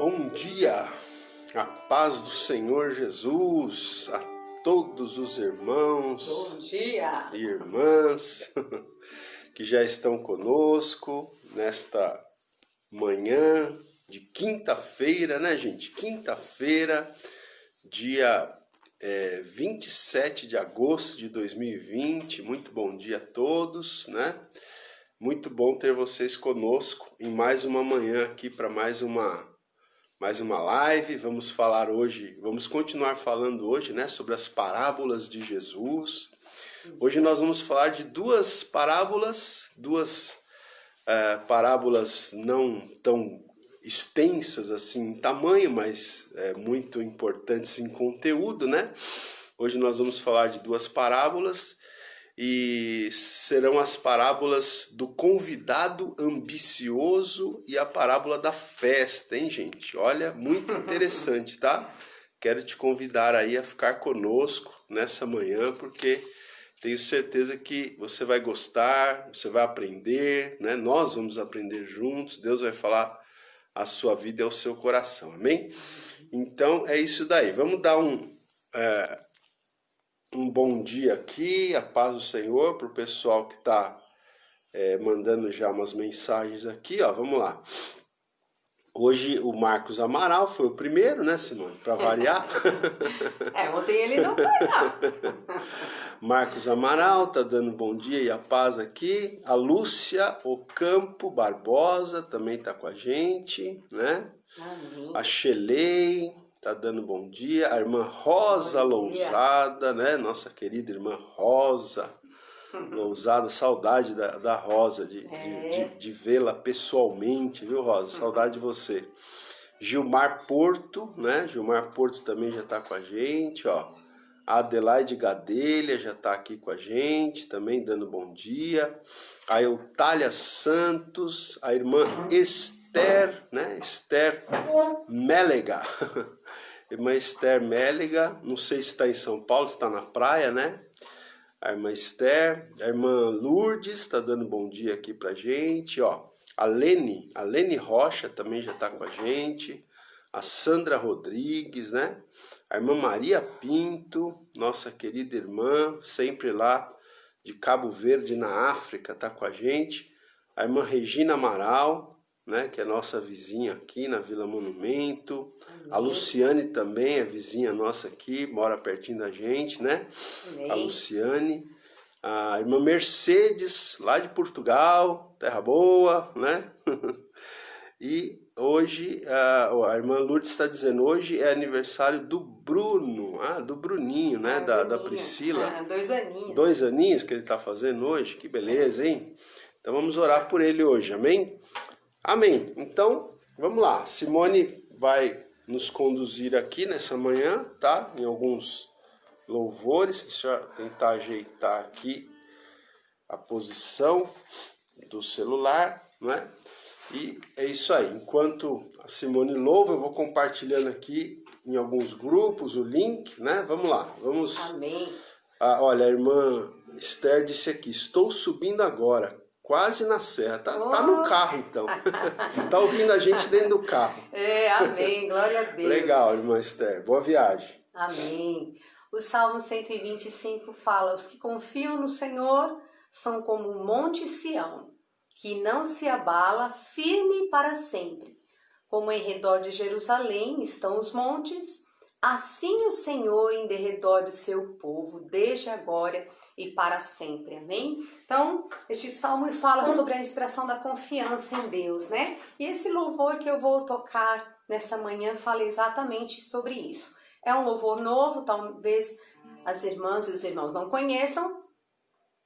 Bom dia, a paz do Senhor Jesus a todos os irmãos Bom dia. E irmãs que já estão conosco nesta manhã de quinta-feira, né, gente? Quinta-feira, dia 27 de agosto de 2020. Muito bom dia a todos, né? Muito bom ter vocês conosco em mais uma manhã aqui para mais uma live. Vamos falar hoje, vamos continuar falando hoje, né, sobre as parábolas de Jesus. Hoje nós vamos falar de duas parábolas, parábolas não tão extensas assim em tamanho, mas muito importantes em conteúdo, né? Hoje nós vamos falar de duas parábolas e serão as parábolas do convidado ambicioso e a parábola da festa, hein, gente? Olha, muito interessante, tá? Quero te convidar aí a ficar conosco nessa manhã, porque tenho certeza que você vai gostar, você vai aprender, né? Nós vamos aprender juntos, Deus vai falar a sua vida e ao seu coração, amém? Então é isso daí, vamos dar um bom dia aqui, a paz do Senhor, para o pessoal que está mandando já umas mensagens aqui, ó, vamos lá. Hoje o Marcos Amaral foi o primeiro, né, Simone, para variar. Ontem ele não foi, não. Marcos Amaral tá dando bom dia e a paz aqui. A Lúcia Ocampo Barbosa também tá com a gente, né? Amém. A Xelei tá dando bom dia. A irmã Rosa Lousada, né? Nossa querida irmã Rosa Lousada, saudade da Rosa, de vê-la pessoalmente, viu, Rosa? Saudade de você. Gilmar Porto, né? Gilmar Porto também já tá com a gente, ó. A Adelaide Gadelha já está aqui com a gente, também dando bom dia. A Eutália Santos, a irmã Esther, né? Esther Mélega. Irmã Esther Mélega, não sei se está em São Paulo, se está na praia, né? A irmã Esther, a irmã Lourdes está dando bom dia aqui pra gente, ó. A Lene Rocha também já está com a gente. A Sandra Rodrigues, né? A irmã Maria Pinto, nossa querida irmã, sempre lá de Cabo Verde, na África, tá com a gente. A irmã Regina Amaral, né, que é nossa vizinha aqui na Vila Monumento. Amém. A Luciane também é vizinha nossa aqui, mora pertinho da gente, né? Amém. A Luciane. A irmã Mercedes, lá de Portugal, terra boa, né? E hoje, a irmã Lourdes está dizendo, hoje é aniversário do Bruno, do Bruninho, né? Da Priscila. 2 aninhos. 2 aninhos que ele está fazendo hoje, que beleza, hein? Então vamos orar por ele hoje, amém? Amém. Então, vamos lá. Simone vai nos conduzir aqui nessa manhã, tá? Em alguns louvores. Deixa eu tentar ajeitar aqui a posição do celular, não é? E é isso aí, enquanto a Simone louva, eu vou compartilhando aqui em alguns grupos o link, né? Vamos lá, vamos... Amém. Olha, a irmã Esther disse aqui, estou subindo agora, quase na serra, tá no carro então, tá ouvindo a gente dentro do carro. Amém, glória a Deus. Legal, irmã Esther, boa viagem. Amém. O Salmo 125 fala, os que confiam no Senhor são como o monte Sião, que não se abala, firme para sempre. Como em redor de Jerusalém estão os montes, assim o Senhor em derredor do seu povo, desde agora e para sempre. Amém? Então, este salmo fala sobre a expressão da confiança em Deus, né? E esse louvor que eu vou tocar nessa manhã fala exatamente sobre isso. É um louvor novo, talvez as irmãs e os irmãos não conheçam,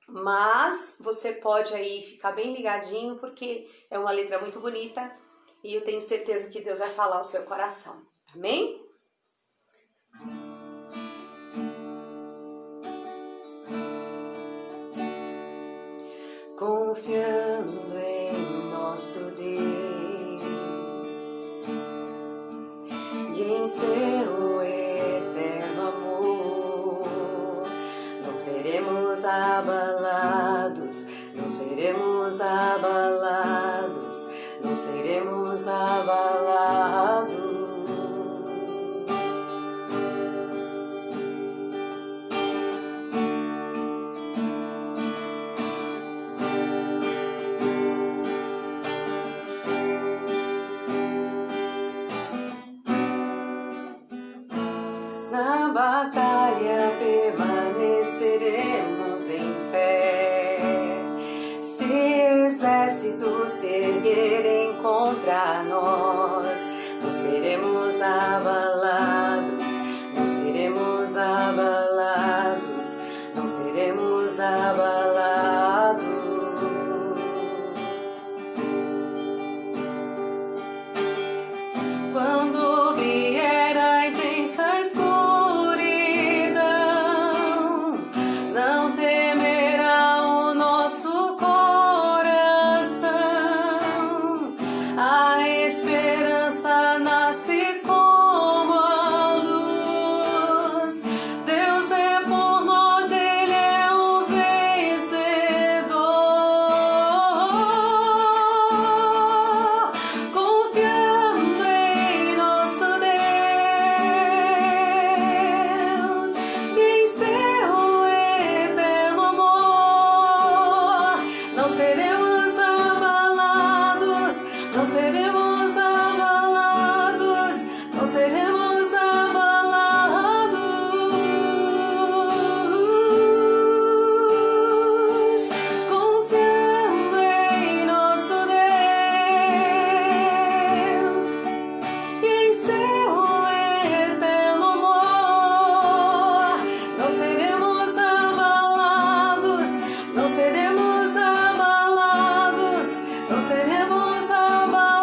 mas você pode aí ficar bem ligadinho, porque é uma letra muito bonita e eu tenho certeza que Deus vai falar ao seu coração. Amém? Confiando em nosso Deus e em seu eterno amor, não seremos abalados, não seremos abalados. Na batalha permaneceremos em fé. Se exércitos se erguerem contra nós, não seremos abalados, não seremos abalados, não seremos abalados. Quando vier a intensa escuridão, não temerá o nosso coração. A esperança nasce como a luz. Deus é por nós, Ele é o vencedor. Confiando em nosso Deus e em seu eterno amor, não seremos abalados, não seremos abalados, não seremos abalados. Confiando em nosso Deus e em seu eterno amor, não seremos abalados, não seremos abalados, não seremos abalados.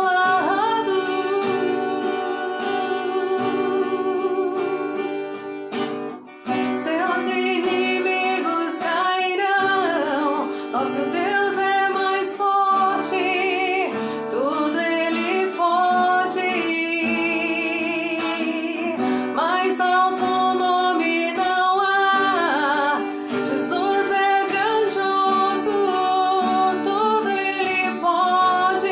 Seus inimigos cairão, nosso Deus é mais forte, tudo Ele pode. Mais alto nome não há, Jesus é grandioso, tudo Ele pode.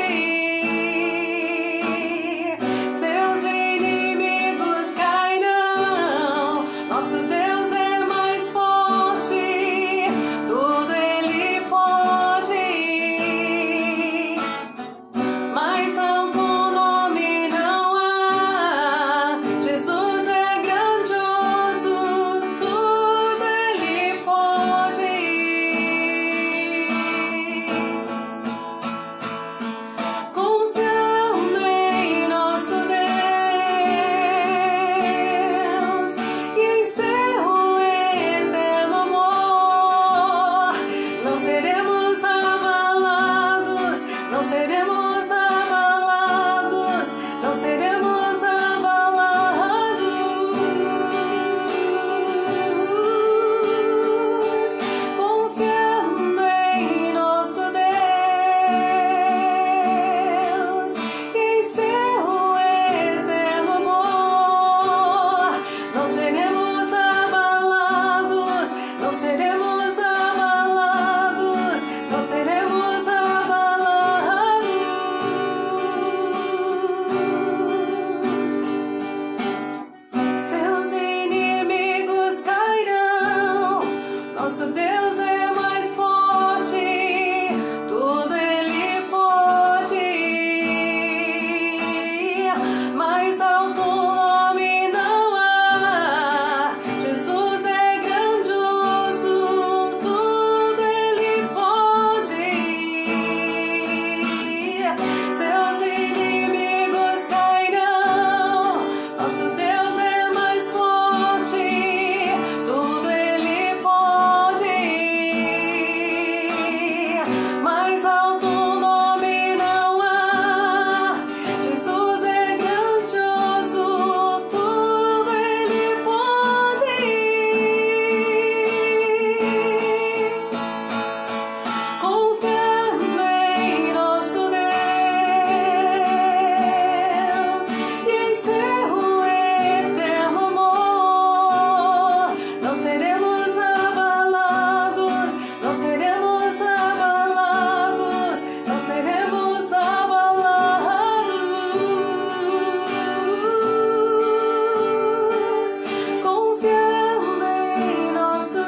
Seus inimigos cairão, nosso Deus é mais forte, tudo Ele pode. Mais alto nome não há, Jesus é grandioso, tudo Ele pode. Confiando em nosso Deus e em seu eterno amor, não seremos abalados, não seremos abalados, não seremos abalados. Confiando em nosso Deus e em seu eterno amor, não seremos abalados, não seremos abalados, não seremos abalados. Seus inimigos cairão, nosso Deus é mais forte, tudo Ele pode. Mais alto nome não há, Jesus é grandioso, tudo Ele pode. Seus inimigos cairão, nosso Deus é mais forte, tudo Ele pode. Mais alto nome não há, Jesus é grandioso, tudo Ele pode. Confiando em nosso Deus e em seu eterno amor, não seremos abalados, não seremos abalados, não seremos abalados. Confiando em nosso Deus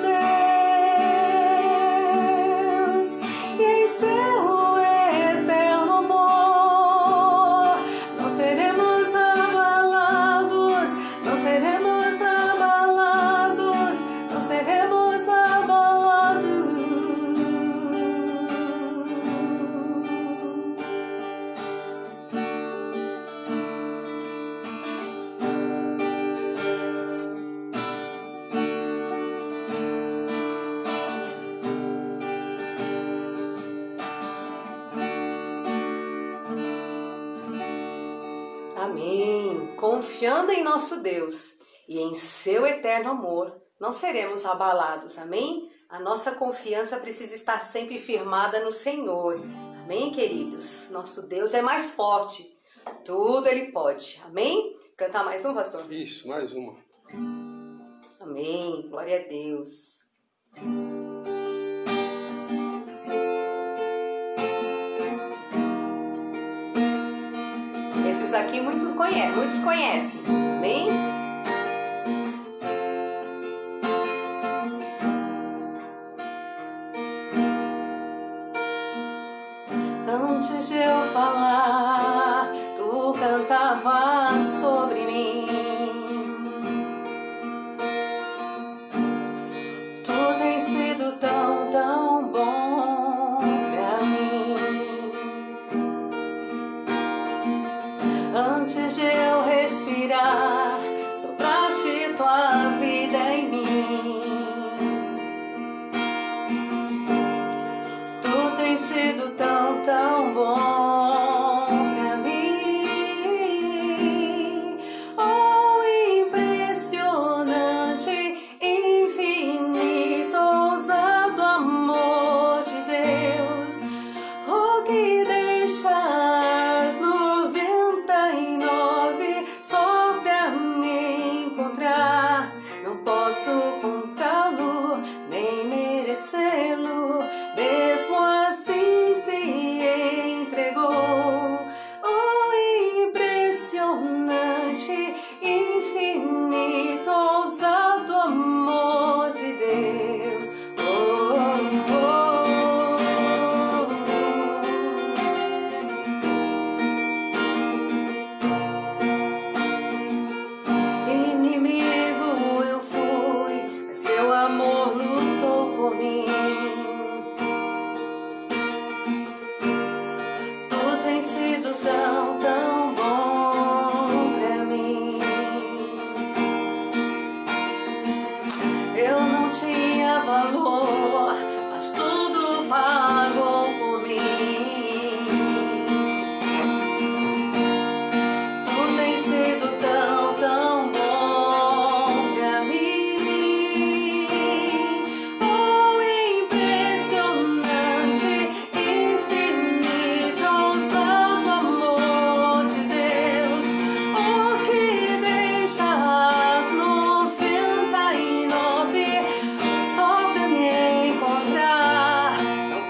e em seu eterno amor, não seremos abalados, não seremos abalados. Amém. Confiando em nosso Deus e em seu eterno amor, não seremos abalados. Amém? A nossa confiança precisa estar sempre firmada no Senhor. Amém, queridos? Nosso Deus é mais forte. Tudo Ele pode. Amém? Cantar mais um, pastor? Isso, mais uma. Amém. Glória a Deus. Esses aqui muitos conhecem. Amém? Antes de eu falar, tu cantavas sobre mim. Tu tens sido tão, tão bom pra mim. Antes de eu respirar, sopraste tua vida em mim. Tu tens sido tão, tão bom pra mim. Oh, impressionante, infinito, ousado amor de Deus. Oh, que deixas 99 só pra me encontrar. Não posso comprá-lo, nem merecê-lo. Mesmo assim se entregou. Oh, impressionante, infinito, ousado amor de Deus. Oh, oh, oh. Inimigo eu fui, mas seu amor lutou por mim. Sido tão, tão bom pra mim. Eu não tinha valor, mas tudo pagou por mim. Tu tens sido tão, tão bom pra mim. Oh, impressionante, infinito, ousado amor de Deus. Oh, que deixas 99 só pra me encontrar. Não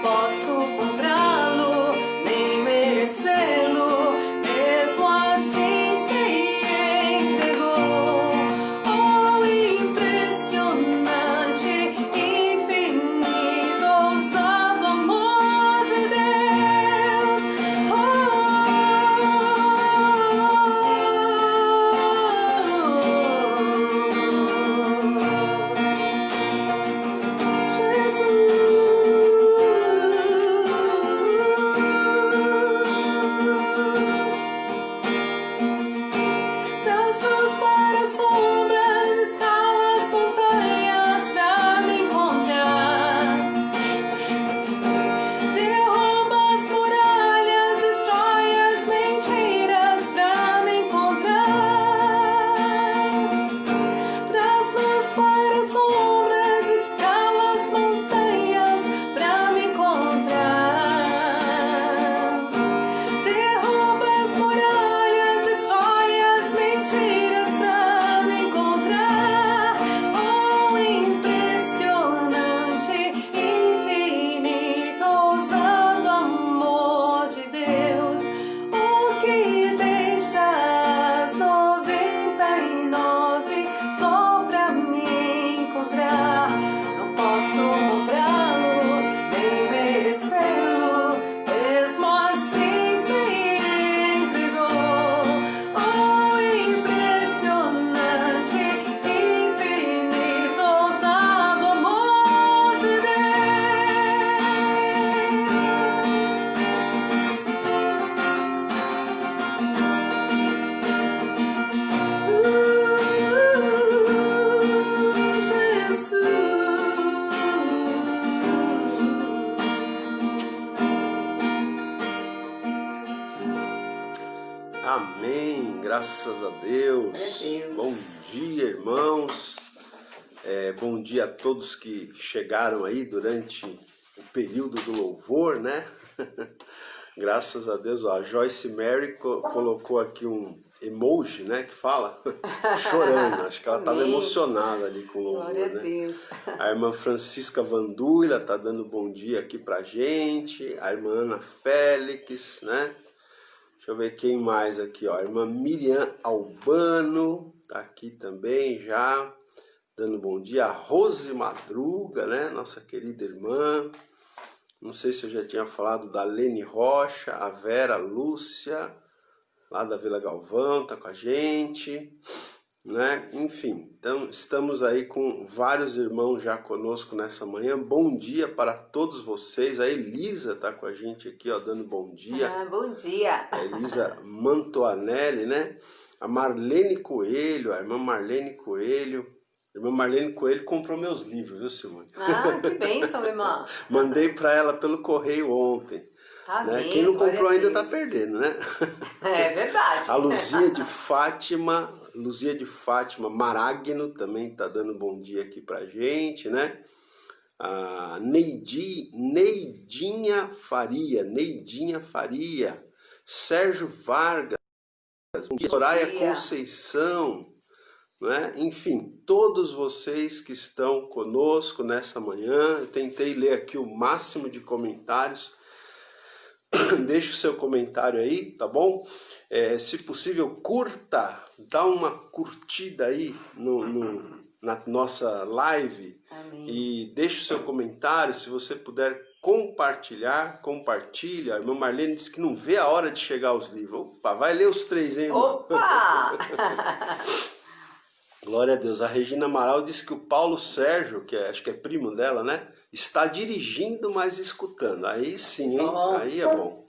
graças a Deus. Deus. Bom dia, irmãos. Bom dia a todos que chegaram aí durante o período do louvor, né? Graças a Deus. Ó, a Joyce Mary colocou aqui um emoji, né, que fala chorando. Acho que ela estava emocionada ali com o louvor, Glória né? A Deus. A irmã Francisca Vanduila tá dando bom dia aqui pra gente. A irmã Ana Félix, né? Deixa eu ver quem mais aqui, ó. A irmã Miriam Albano tá aqui também já, dando bom dia. A Rose Madruga, né? Nossa querida irmã. Não sei se eu já tinha falado da Lene Rocha, a Vera Lúcia, lá da Vila Galvão, tá com a gente, né? Enfim, então estamos aí com vários irmãos já conosco nessa manhã. Bom dia para todos vocês. A Elisa tá com a gente aqui, ó, dando bom dia. Bom dia. A Elisa Mantoanelli, né? A Marlene Coelho, a irmã Marlene Coelho. A irmã Marlene Coelho comprou meus livros, viu, Simone? Que bênção, irmã. Mandei para ela pelo correio ontem. Amém. Né? Quem não comprou ainda tá Deus. perdendo, né? É verdade. A Luzia de Fátima Maragno também tá dando bom dia aqui pra gente, né? A Neidinha Faria, Sérgio Vargas, Soraya Conceição, né? Enfim, todos vocês que estão conosco nessa manhã. Eu tentei ler aqui o máximo de comentários. Deixe o seu comentário aí, tá bom? Se possível, curta, dá uma curtida aí na nossa live. Amém. E deixe o seu comentário. Se você puder compartilha. A irmã Marlene disse que não vê a hora de chegar aos livros. Opa, vai ler os 3, hein, irmão? Opa! Glória a Deus. A Regina Amaral disse que o Paulo Sérgio, acho que é primo dela, né? Está dirigindo, mas escutando. Aí sim, hein? Aí é bom.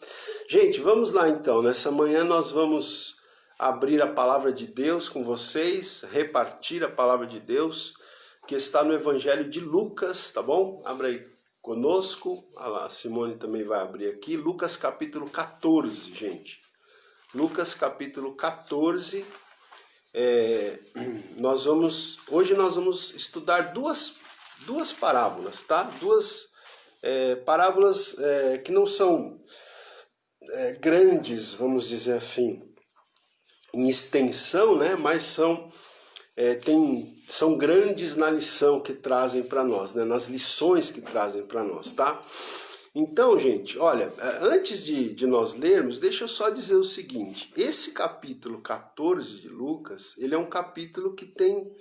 Gente, vamos lá então. Nessa manhã nós vamos abrir a palavra de Deus com vocês, repartir a palavra de Deus, que está no Evangelho de Lucas, tá bom? Abra aí conosco. A Simone também vai abrir aqui. Lucas capítulo 14, gente. Lucas capítulo 14. Hoje nós vamos estudar duas parábolas, tá? Duas parábolas que não são grandes, vamos dizer assim, em extensão, né? Mas são grandes na lição que trazem para nós, né? Nas lições que trazem para nós, tá? Então, gente, olha, antes de nós lermos, deixa eu só dizer o seguinte: esse capítulo 14 de Lucas, ele é um capítulo que tem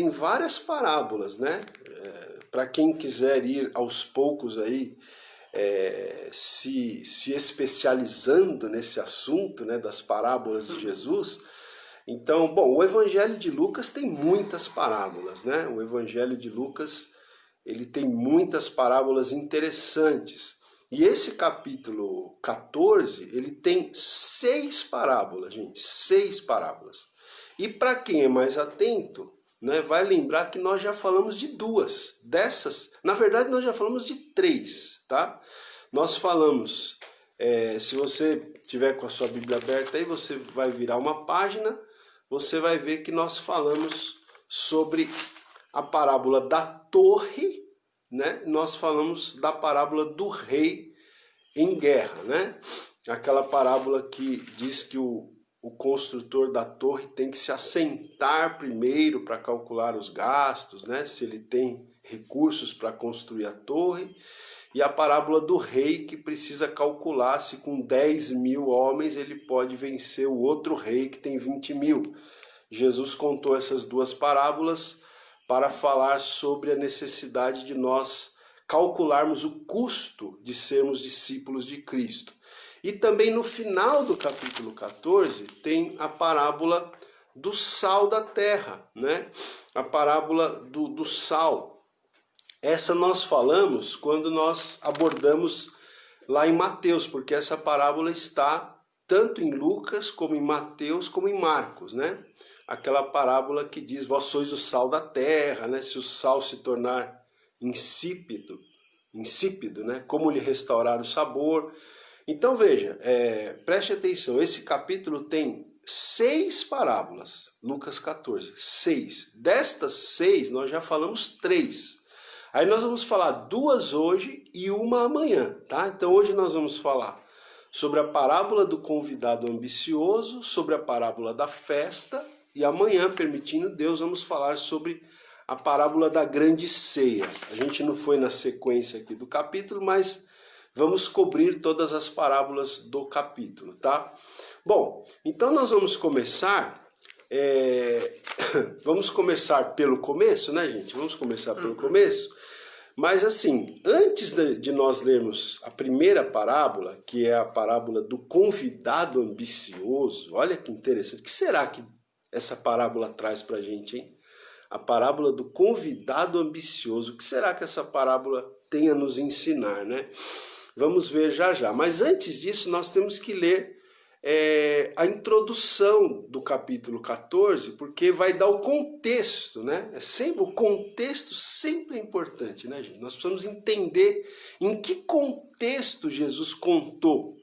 várias parábolas, né? Para quem quiser ir aos poucos aí, se especializando nesse assunto, né, das parábolas de Jesus. Então, bom, o Evangelho de Lucas tem muitas parábolas, né? O Evangelho de Lucas, ele tem muitas parábolas interessantes. E esse capítulo 14, ele tem 6 parábolas, gente, 6 parábolas. E para quem é mais atento, né, vai lembrar que nós já falamos de 2 dessas. Na verdade, nós já falamos de 3, tá? Nós falamos, se você tiver com a sua Bíblia aberta aí, você vai virar uma página, você vai ver que nós falamos sobre a parábola da torre, né? Nós falamos da parábola do rei em guerra, né? Aquela parábola que diz que o construtor da torre tem que se assentar primeiro para calcular os gastos, né? Se ele tem recursos para construir a torre. E a parábola do rei que precisa calcular se com 10.000 homens ele pode vencer o outro rei que tem 20.000. Jesus contou essas 2 parábolas para falar sobre a necessidade de nós calcularmos o custo de sermos discípulos de Cristo. E também no final do capítulo 14 tem a parábola do sal da terra, né? A parábola do sal. Essa nós falamos quando nós abordamos lá em Mateus, porque essa parábola está tanto em Lucas, como em Mateus, como em Marcos, né? Aquela parábola que diz, vós sois o sal da terra, né? Se o sal se tornar insípido, né? Como lhe restaurar o sabor? Então veja, preste atenção, esse capítulo tem 6 parábolas, Lucas 14, 6. Destas 6, nós já falamos 3. Aí nós vamos falar 2 hoje e uma amanhã, tá? Então hoje nós vamos falar sobre a parábola do convidado ambicioso, sobre a parábola da festa, e amanhã, permitindo Deus, vamos falar sobre a parábola da grande ceia. A gente não foi na sequência aqui do capítulo, mas vamos cobrir todas as parábolas do capítulo, tá? Bom, então nós vamos começar, vamos começar pelo começo, né, gente? Vamos começar pelo começo. Mas assim, antes de nós lermos a primeira parábola, que é a parábola do convidado ambicioso, olha que interessante. O que será que essa parábola traz pra gente, hein? A parábola do convidado ambicioso. O que será que essa parábola tem a nos ensinar, né? Vamos ver já já. Mas antes disso, nós temos que ler a introdução do capítulo 14, porque vai dar o contexto, né? O contexto sempre é importante, né, gente? Nós precisamos entender em que contexto Jesus contou.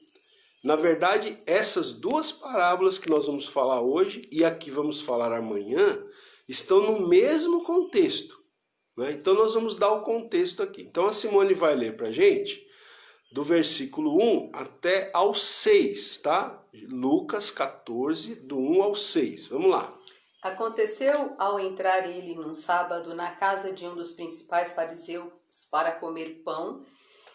Na verdade, essas 2 parábolas que nós vamos falar hoje e a que vamos falar amanhã estão no mesmo contexto, né? Então nós vamos dar o contexto aqui. Então a Simone vai ler para a gente do versículo 1 até ao 6, tá? Lucas 14, do 1 ao 6. Vamos lá. Aconteceu ao entrar ele num sábado na casa de um dos principais fariseus para comer pão,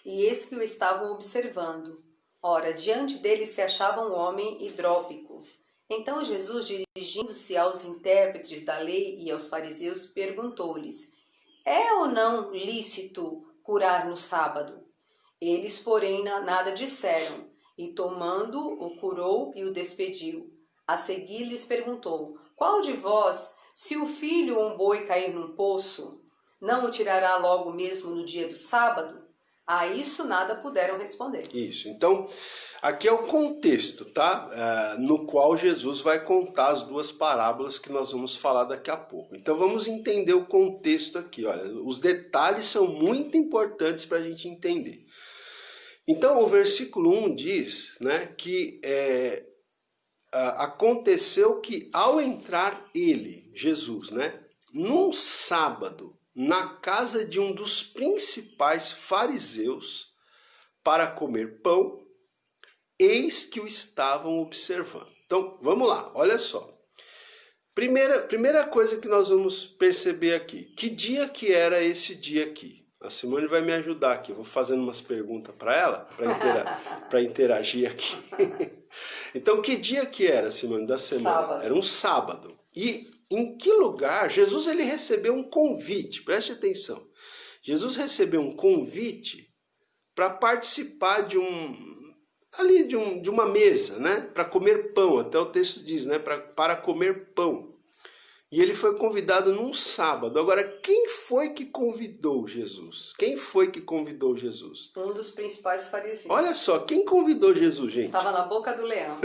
e eis que o estavam observando. Ora, diante dele se achava um homem hidrópico. Então Jesus, dirigindo-se aos intérpretes da lei e aos fariseus, perguntou-lhes: é ou não lícito curar no sábado? Eles, porém, nada disseram, e tomando, o curou e o despediu. A seguir lhes perguntou: qual de vós, se o filho ou um boi cair num poço, não o tirará logo mesmo no dia do sábado? A isso nada puderam responder. Isso, então, aqui é o contexto, tá? No qual Jesus vai contar as 2 parábolas que nós vamos falar daqui a pouco. Então vamos entender o contexto aqui, olha, os detalhes são muito importantes para a gente entender. Então o versículo 1 diz, né, que aconteceu que ao entrar ele, Jesus, né, num sábado, na casa de um dos principais fariseus para comer pão, eis que o estavam observando. Então, vamos lá, olha só. Primeira coisa que nós vamos perceber aqui. Que dia que era esse dia aqui? A Simone vai me ajudar aqui. Eu vou fazendo umas perguntas para ela, para interagir aqui. Então, que dia que era, Simone, da semana? Sábado. Era um sábado. E em que lugar? Jesus ele recebeu um convite, preste atenção. Jesus recebeu um convite para participar de uma mesa, né? Para comer pão, até o texto diz, né? Para comer pão. E ele foi convidado num sábado. Agora, quem foi que convidou Jesus? Quem foi que convidou Jesus? Um dos principais fariseus. Olha só, quem convidou Jesus, gente? Estava na boca do leão.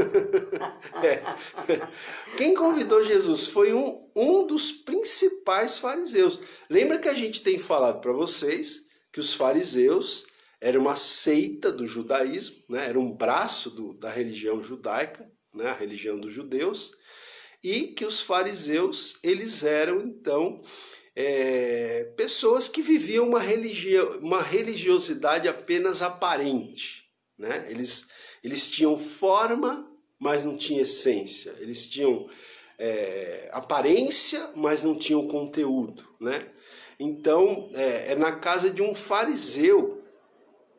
Quem convidou Jesus foi um dos principais fariseus. Lembra que a gente tem falado para vocês que os fariseus eram uma seita do judaísmo, né? Era um braço da religião judaica, né? A religião dos judeus. E que os fariseus, eles eram, então, pessoas que viviam uma religiosidade apenas aparente, né? Eles tinham forma, mas não tinham essência. Eles tinham aparência, mas não tinham conteúdo, né? Então, é na casa de um fariseu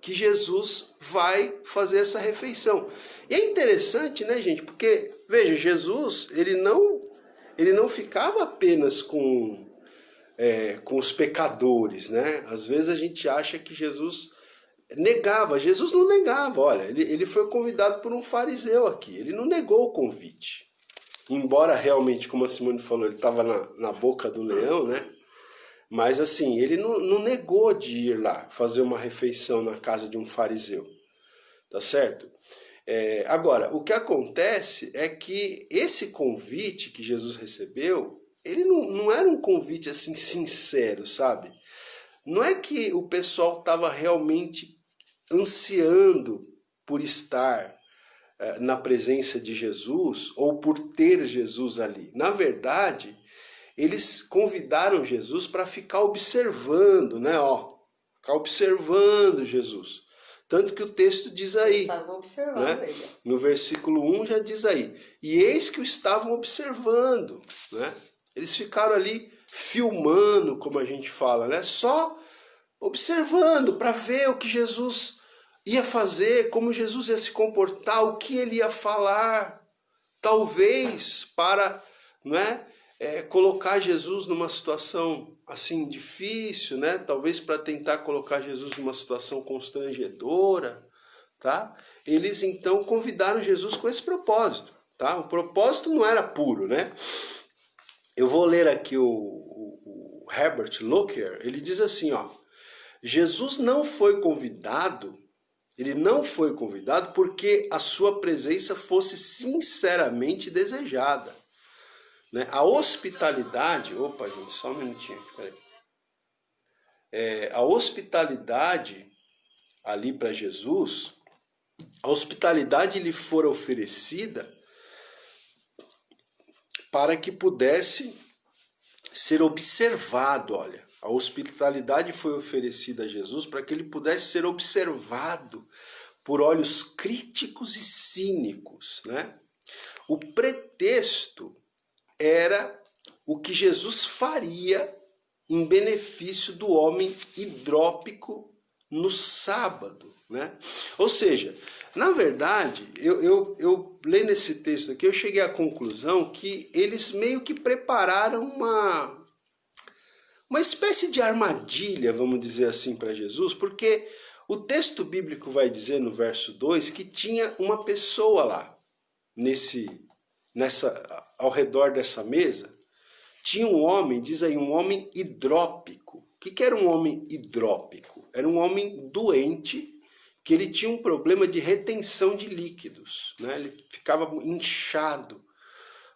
que Jesus vai fazer essa refeição. E é interessante, né, gente? Porque, veja, Jesus, ele não ficava apenas com os pecadores, né? Às vezes a gente acha que Jesus negava. Jesus não negava, olha, ele foi convidado por um fariseu aqui, ele não negou o convite. Embora realmente, como a Simone falou, ele estava na boca do leão, né? Mas assim, ele não negou de ir lá fazer uma refeição na casa de um fariseu, tá certo? Agora, o que acontece é que esse convite que Jesus recebeu, ele não era um convite assim sincero, sabe? Não é que o pessoal estava realmente ansiando por estar na presença de Jesus ou por ter Jesus ali. Na verdade, eles convidaram Jesus para ficar observando, né? Ficar observando Jesus. Tanto que o texto diz aí, estavam observando, né? ele. No versículo 1 já diz aí, e eis que o estavam observando, né? Eles ficaram ali filmando, como a gente fala, né? Só observando para ver o que Jesus ia fazer, como Jesus ia se comportar, o que ele ia falar, talvez para, não é, colocar Jesus numa situação assim difícil, né? Talvez para tentar colocar Jesus numa situação constrangedora, tá? Eles então convidaram Jesus com esse propósito, tá? O propósito não era puro, né? Eu vou ler aqui o Herbert Lockyer, ele diz assim, Jesus não foi convidado, ele não foi convidado porque a sua presença fosse sinceramente desejada, né? A hospitalidade, opa gente, só um minutinho aqui, peraí. A hospitalidade ali para Jesus, a hospitalidade lhe fora oferecida para que pudesse ser observado, olha. A hospitalidade foi oferecida a Jesus para que ele pudesse ser observado por olhos críticos e cínicos, né? O pretexto era o que Jesus faria em benefício do homem hidrópico no sábado, né? Ou seja, na verdade, eu lendo esse texto aqui, eu cheguei à conclusão que eles meio que prepararam uma espécie de armadilha, vamos dizer assim, para Jesus, porque o texto bíblico vai dizer no verso 2 que tinha uma pessoa lá, ao redor dessa mesa, tinha um homem, diz aí, um homem hidrópico. O que era um homem hidrópico? Era um homem doente, que ele tinha um problema de retenção de líquidos, né? Ele ficava inchado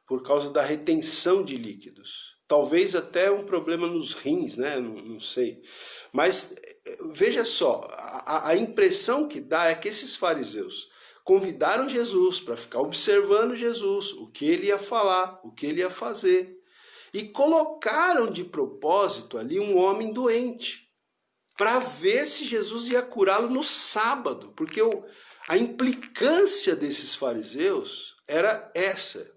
por causa da retenção de líquidos. Talvez até um problema nos rins, né? Não sei. Mas veja só, a impressão que dá é que esses fariseus convidaram Jesus para ficar observando Jesus, o que ele ia falar, o que ele ia fazer. E colocaram de propósito ali um homem doente, para ver se Jesus ia curá-lo no sábado, porque a implicância desses fariseus era essa,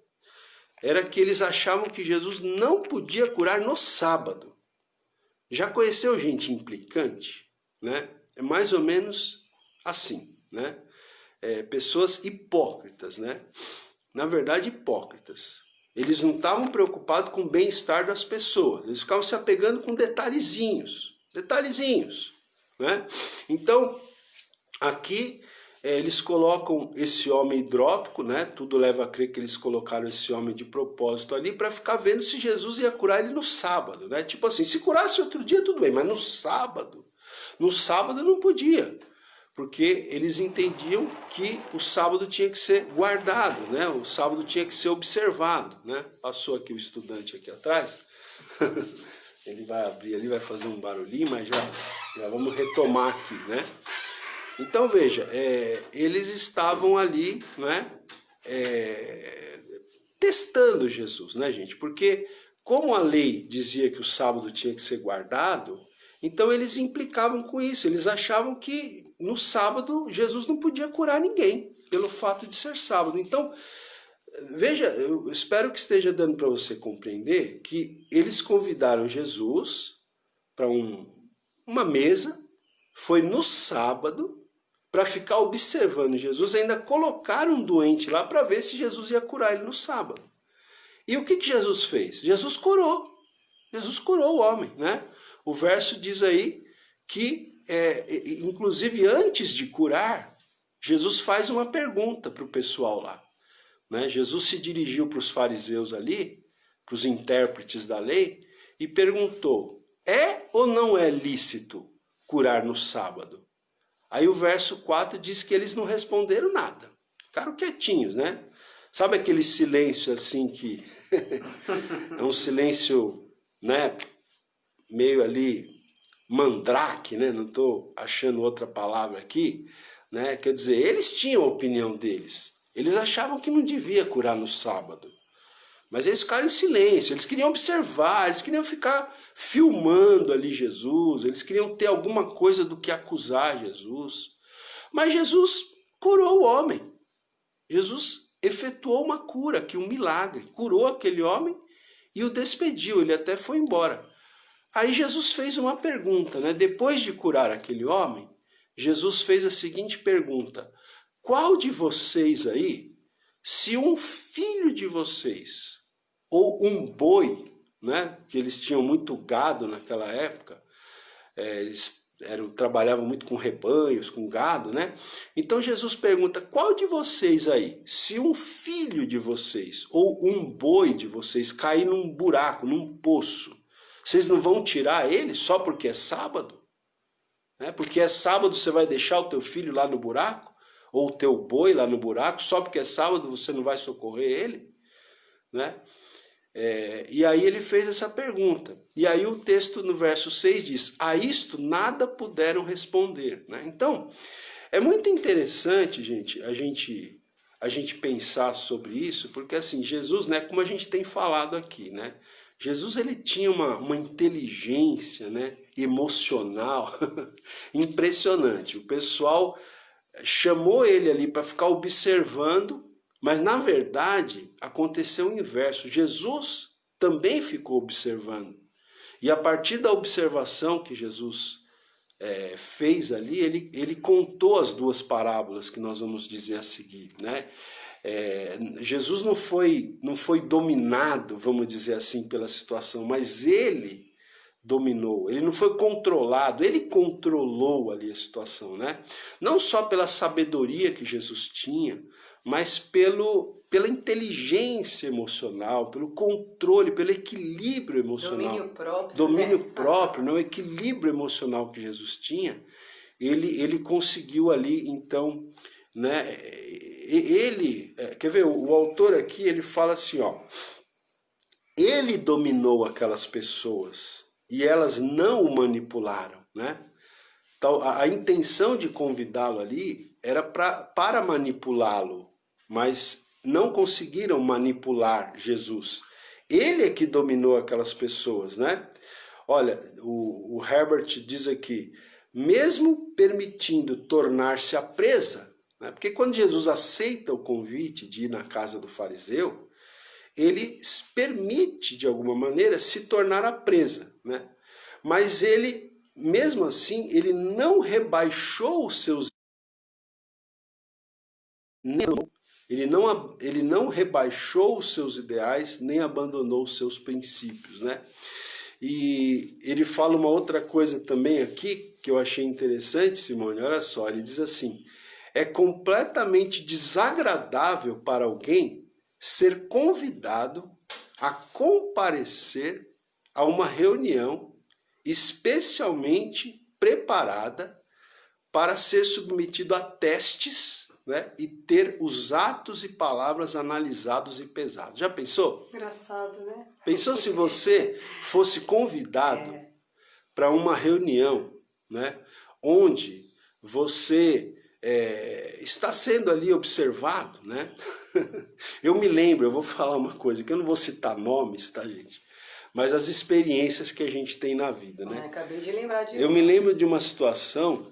era que eles achavam que Jesus não podia curar no sábado. Já conheceu gente implicante, né? É mais ou menos assim, né? Pessoas hipócritas, né? Na verdade, hipócritas. Eles não estavam preocupados com o bem-estar das pessoas, eles ficavam se apegando com detalhezinhos, né? Então, aqui eles colocam esse homem hidrópico, né? Tudo leva a crer que eles colocaram esse homem de propósito ali para ficar vendo se Jesus ia curar ele no sábado, né? Tipo assim, se curasse outro dia tudo bem, mas no sábado não podia, porque eles entendiam que o sábado tinha que ser guardado, né? O sábado tinha que ser observado, né? Passou aqui o estudante aqui atrás. Ele vai abrir ali, vai fazer um barulhinho, mas já vamos retomar aqui, né? Então veja, eles estavam ali, né? Testando Jesus, né, gente? Porque como a lei dizia que o sábado tinha que ser guardado, então eles implicavam com isso. Eles achavam que no sábado Jesus não podia curar ninguém pelo fato de ser sábado. Então veja, eu espero que esteja dando para você compreender que eles convidaram Jesus para uma mesa, foi no sábado, para ficar observando Jesus, ainda colocaram um doente lá para ver se Jesus ia curar ele no sábado. E o que Jesus fez? Jesus curou o homem, né? O verso diz aí que, inclusive antes de curar, Jesus faz uma pergunta para o pessoal lá. Né? Jesus se dirigiu para os fariseus ali, para os intérpretes da lei, e perguntou, é ou não é lícito curar no sábado? Aí o verso 4 diz que eles não responderam nada, ficaram quietinhos, né? Sabe aquele silêncio assim que é um silêncio, né, meio ali mandrake, né? Não estou achando outra palavra aqui, né? Quer dizer, eles tinham a opinião deles, Eles achavam que não devia curar no sábado. Mas eles ficaram em silêncio, eles queriam observar, eles queriam ficar filmando ali Jesus, eles queriam ter alguma coisa do que acusar Jesus. Mas Jesus curou o homem. Jesus efetuou uma cura, aqui um milagre, curou aquele homem e o despediu, ele até foi embora. Aí Jesus fez uma pergunta, né? Depois de curar aquele homem, Jesus fez a seguinte pergunta: qual de vocês aí, se um filho de vocês, ou um boi, né? Que eles tinham muito gado naquela época, eles trabalhavam muito com rebanhos, com gado, né? Então Jesus pergunta: qual de vocês aí, se um filho de vocês, ou um boi de vocês cair num buraco, num poço, vocês não vão tirar ele só porque é sábado? Porque é sábado você vai deixar o teu filho lá no buraco? Ou o teu boi lá no buraco? Só porque é sábado você não vai socorrer ele? Né? E aí ele fez essa pergunta. E aí o texto no verso 6 diz: a isto nada puderam responder. Né? Então, é muito interessante, gente, a gente pensar sobre isso, porque assim, Jesus, né, como a gente tem falado aqui, né? Jesus, ele tinha uma inteligência, né, emocional impressionante. O pessoal chamou ele ali para ficar observando, mas na verdade aconteceu o inverso. Jesus também ficou observando. E a partir da observação que Jesus fez ali, ele contou as duas parábolas que nós vamos dizer a seguir, né? Jesus não foi dominado, vamos dizer assim, pela situação, mas ele dominou, ele não foi controlado, ele controlou ali a situação, né? Não só pela sabedoria que Jesus tinha, mas pela inteligência emocional, pelo controle, pelo equilíbrio emocional. Domínio próprio, né? O equilíbrio emocional que Jesus tinha, ele conseguiu ali, então, né? Quer ver, o autor aqui, ele fala assim, ó: ele dominou aquelas pessoas e elas não o manipularam, né? Então, a intenção de convidá-lo ali era para manipulá-lo, mas não conseguiram manipular Jesus. Ele é que dominou aquelas pessoas, né? Olha, o Herbert diz aqui: mesmo permitindo tornar-se a presa, né? Porque quando Jesus aceita o convite de ir na casa do fariseu, ele permite, de alguma maneira, se tornar a presa, né? Mas ele, mesmo assim, ele não rebaixou os seus... Ele não rebaixou os seus ideais, nem abandonou os seus princípios, né? E ele fala uma outra coisa também aqui, que eu achei interessante, Simone, olha só, ele diz assim: é completamente desagradável para alguém ser convidado a comparecer a uma reunião especialmente preparada para ser submetido a testes, né, e ter os atos e palavras analisados e pesados. Já pensou? Engraçado, né? Pensou se você fosse convidado para uma reunião, né, onde você está sendo ali observado, né? Eu me lembro, eu vou falar uma coisa, que eu não vou citar nomes, tá, gente? Mas as experiências que a gente tem na vida, né? Acabei de lembrar de Eu me lembro de uma situação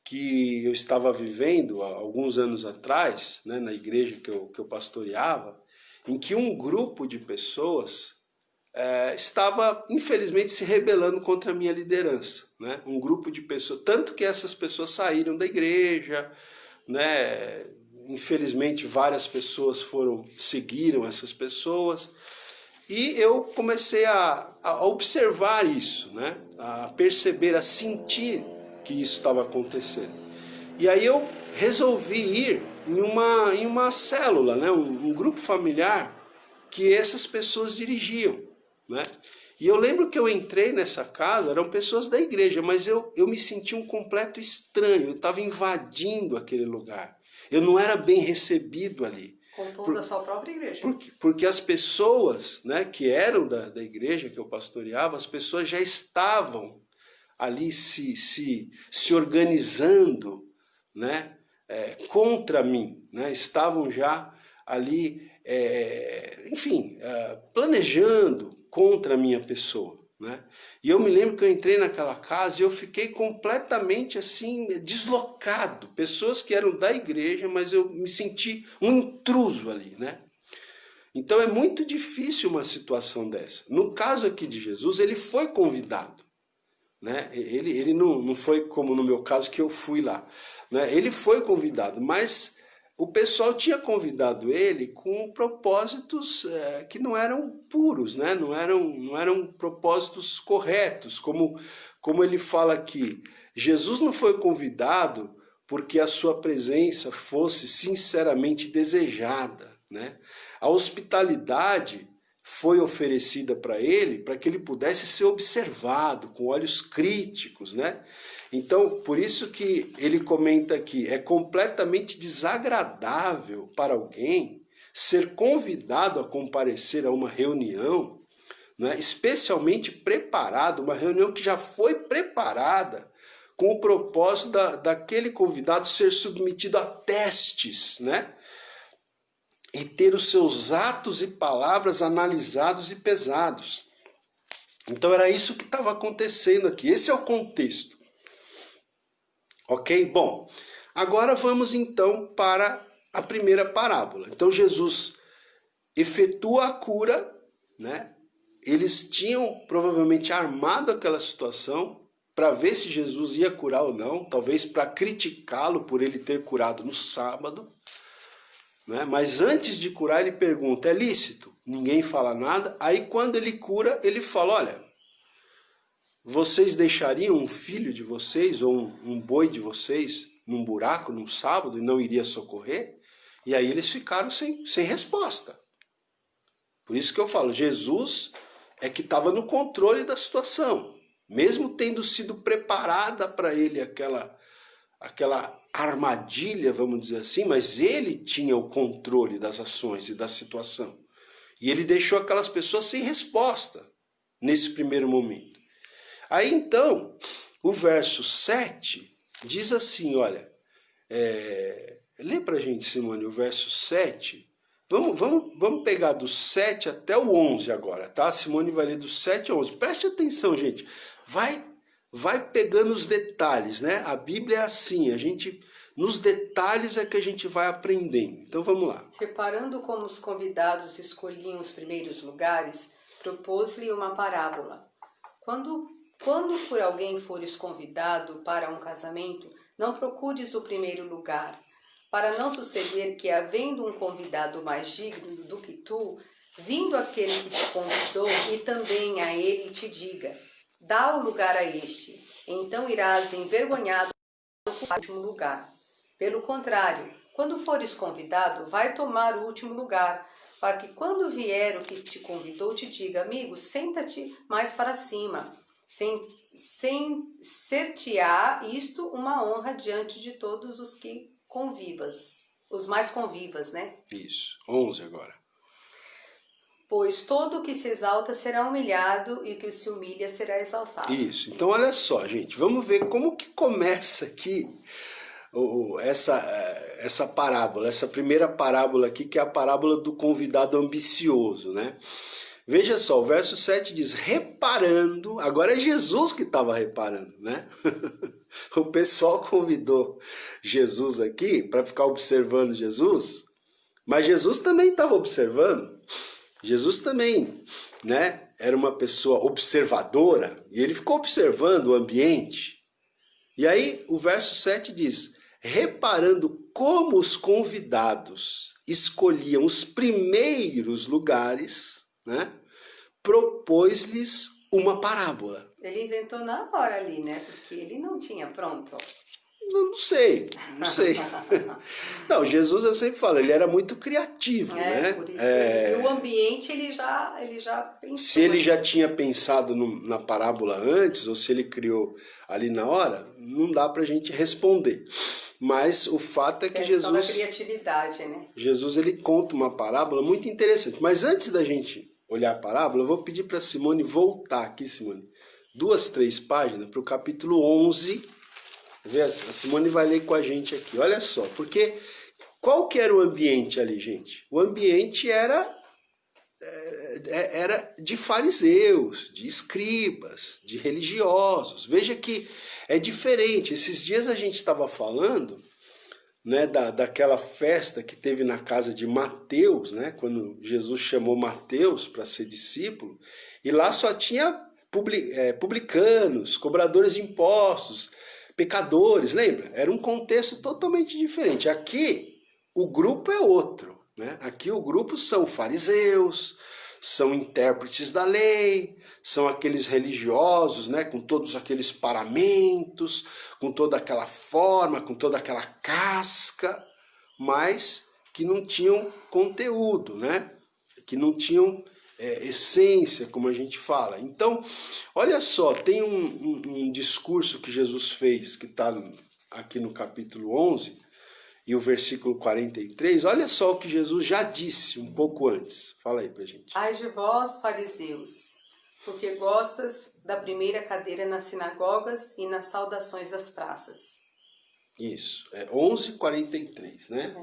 que eu estava vivendo há alguns anos atrás, né, na igreja que eu pastoreava, em que um grupo de pessoas estava, infelizmente, se rebelando contra a minha liderança, né? Um grupo de pessoas, tanto que essas pessoas saíram da igreja, né? Infelizmente, várias pessoas seguiram essas pessoas, e eu comecei a observar isso, né? A perceber, a sentir que isso estava acontecendo. E aí eu resolvi ir em uma célula, né? Um grupo familiar que essas pessoas dirigiam, né? E eu lembro que eu entrei nessa casa, eram pessoas da igreja, mas eu me senti um completo estranho, eu estava invadindo aquele lugar. Eu não era bem recebido ali. Compondo a sua própria igreja. Porque as pessoas, né, que eram da igreja que eu pastoreava, as pessoas já estavam ali se organizando, né, contra mim, né? Estavam já ali, enfim, planejando contra a minha pessoa, né? E eu me lembro que eu entrei naquela casa e eu fiquei completamente assim, deslocado. Pessoas que eram da igreja, mas eu me senti um intruso ali, né? Então é muito difícil uma situação dessa. No caso aqui de Jesus, ele foi convidado, né? Ele não foi como no meu caso que eu fui lá, né? Ele foi convidado, mas o pessoal tinha convidado ele com propósitos que não eram puros, né? Não eram propósitos corretos, como ele fala aqui. Jesus não foi convidado porque a sua presença fosse sinceramente desejada, né? A hospitalidade foi oferecida para ele para que ele pudesse ser observado com olhos críticos, né? Então, por isso que ele comenta aqui, é completamente desagradável para alguém ser convidado a comparecer a uma reunião, né, especialmente preparado, uma reunião que já foi preparada com o propósito daquele convidado ser submetido a testes, né? E ter os seus atos e palavras analisados e pesados. Então era isso que estava acontecendo aqui. Esse é o contexto. Ok? Bom, agora vamos então para a primeira parábola. Então Jesus efetua a cura, né? Eles tinham provavelmente armado aquela situação para ver se Jesus ia curar ou não, talvez para criticá-lo por ele ter curado no sábado. Né? Mas antes de curar, ele pergunta, é lícito? Ninguém fala nada. Aí quando ele cura, ele fala, olha, vocês deixariam um filho de vocês ou um boi de vocês num buraco, num sábado, e não iria socorrer? E aí eles ficaram sem resposta. Por isso que eu falo, Jesus é que estava no controle da situação. Mesmo tendo sido preparada para ele aquela armadilha, vamos dizer assim, mas ele tinha o controle das ações e da situação. E ele deixou aquelas pessoas sem resposta nesse primeiro momento. Aí então, o verso 7 diz assim, olha, lê pra gente, Simone, o verso 7. Vamos pegar do 7 até o 11 agora, tá? Simone vai ler do 7 ao 11. Preste atenção, gente. Vai pegando os detalhes, né? A Bíblia é assim, nos detalhes é que a gente vai aprendendo. Então vamos lá. Reparando como os convidados escolhiam os primeiros lugares, propôs-lhe uma parábola. Quando por alguém fores convidado para um casamento, não procures o primeiro lugar, para não suceder que, havendo um convidado mais digno do que tu, vindo aquele que te convidou, e também a ele te diga, dá o lugar a este, então irás envergonhado ocupar o último lugar. Pelo contrário, quando fores convidado, vai tomar o último lugar, para que quando vier o que te convidou, te diga, amigo, senta-te mais para cima. Ser-te-á isto uma honra diante de todos os que convivas, os mais convivas, né? Isso, 11 agora. Pois todo o que se exalta será humilhado e o que se humilha será exaltado. Isso, então olha só, gente, vamos ver como que começa aqui essa parábola, essa primeira parábola aqui, que é a parábola do convidado ambicioso, né? Veja só, o verso 7 diz, reparando, agora é Jesus que estava reparando, né? O pessoal convidou Jesus aqui para ficar observando Jesus, mas Jesus também estava observando. Jesus também, né, era uma pessoa observadora e ele ficou observando o ambiente. E aí o verso 7 diz, reparando como os convidados escolhiam os primeiros lugares, né, propôs-lhes uma parábola. Ele inventou na hora ali, né? Porque ele não tinha pronto. Não sei. Não, Jesus, eu sempre falo, ele era muito criativo, né? Por isso e o ambiente ele já pensou. Se ele já tinha pensado na parábola antes, ou se ele criou ali na hora, não dá pra gente responder. Mas o fato é que Jesus... da criatividade, né? Jesus, ele conta uma parábola muito interessante. Mas antes da gente olhar a parábola, eu vou pedir para Simone voltar aqui, Simone, 2, 3 páginas, para o capítulo 11... A Simone vai ler com a gente aqui, olha só, porque qual que era o ambiente ali, gente? O ambiente era de fariseus, de escribas, de religiosos. Veja que é diferente. Esses dias a gente estava falando, né, daquela festa que teve na casa de Mateus, né, quando Jesus chamou Mateus para ser discípulo, e lá só tinha publicanos, cobradores de impostos, pecadores, lembra? Era um contexto totalmente diferente. Aqui o grupo é outro, né? Aqui o grupo são fariseus, são intérpretes da lei, são aqueles religiosos, né, com todos aqueles paramentos, com toda aquela forma, com toda aquela casca, mas que não tinham conteúdo, né? Que não tinham essência, como a gente fala. Então, olha só, tem um discurso que Jesus fez, que está aqui no capítulo 11, e o versículo 43, olha só o que Jesus já disse um pouco antes. Fala aí pra gente. Ai de vós, fariseus, porque gostas da primeira cadeira nas sinagogas e nas saudações das praças. Isso, 11:43, né?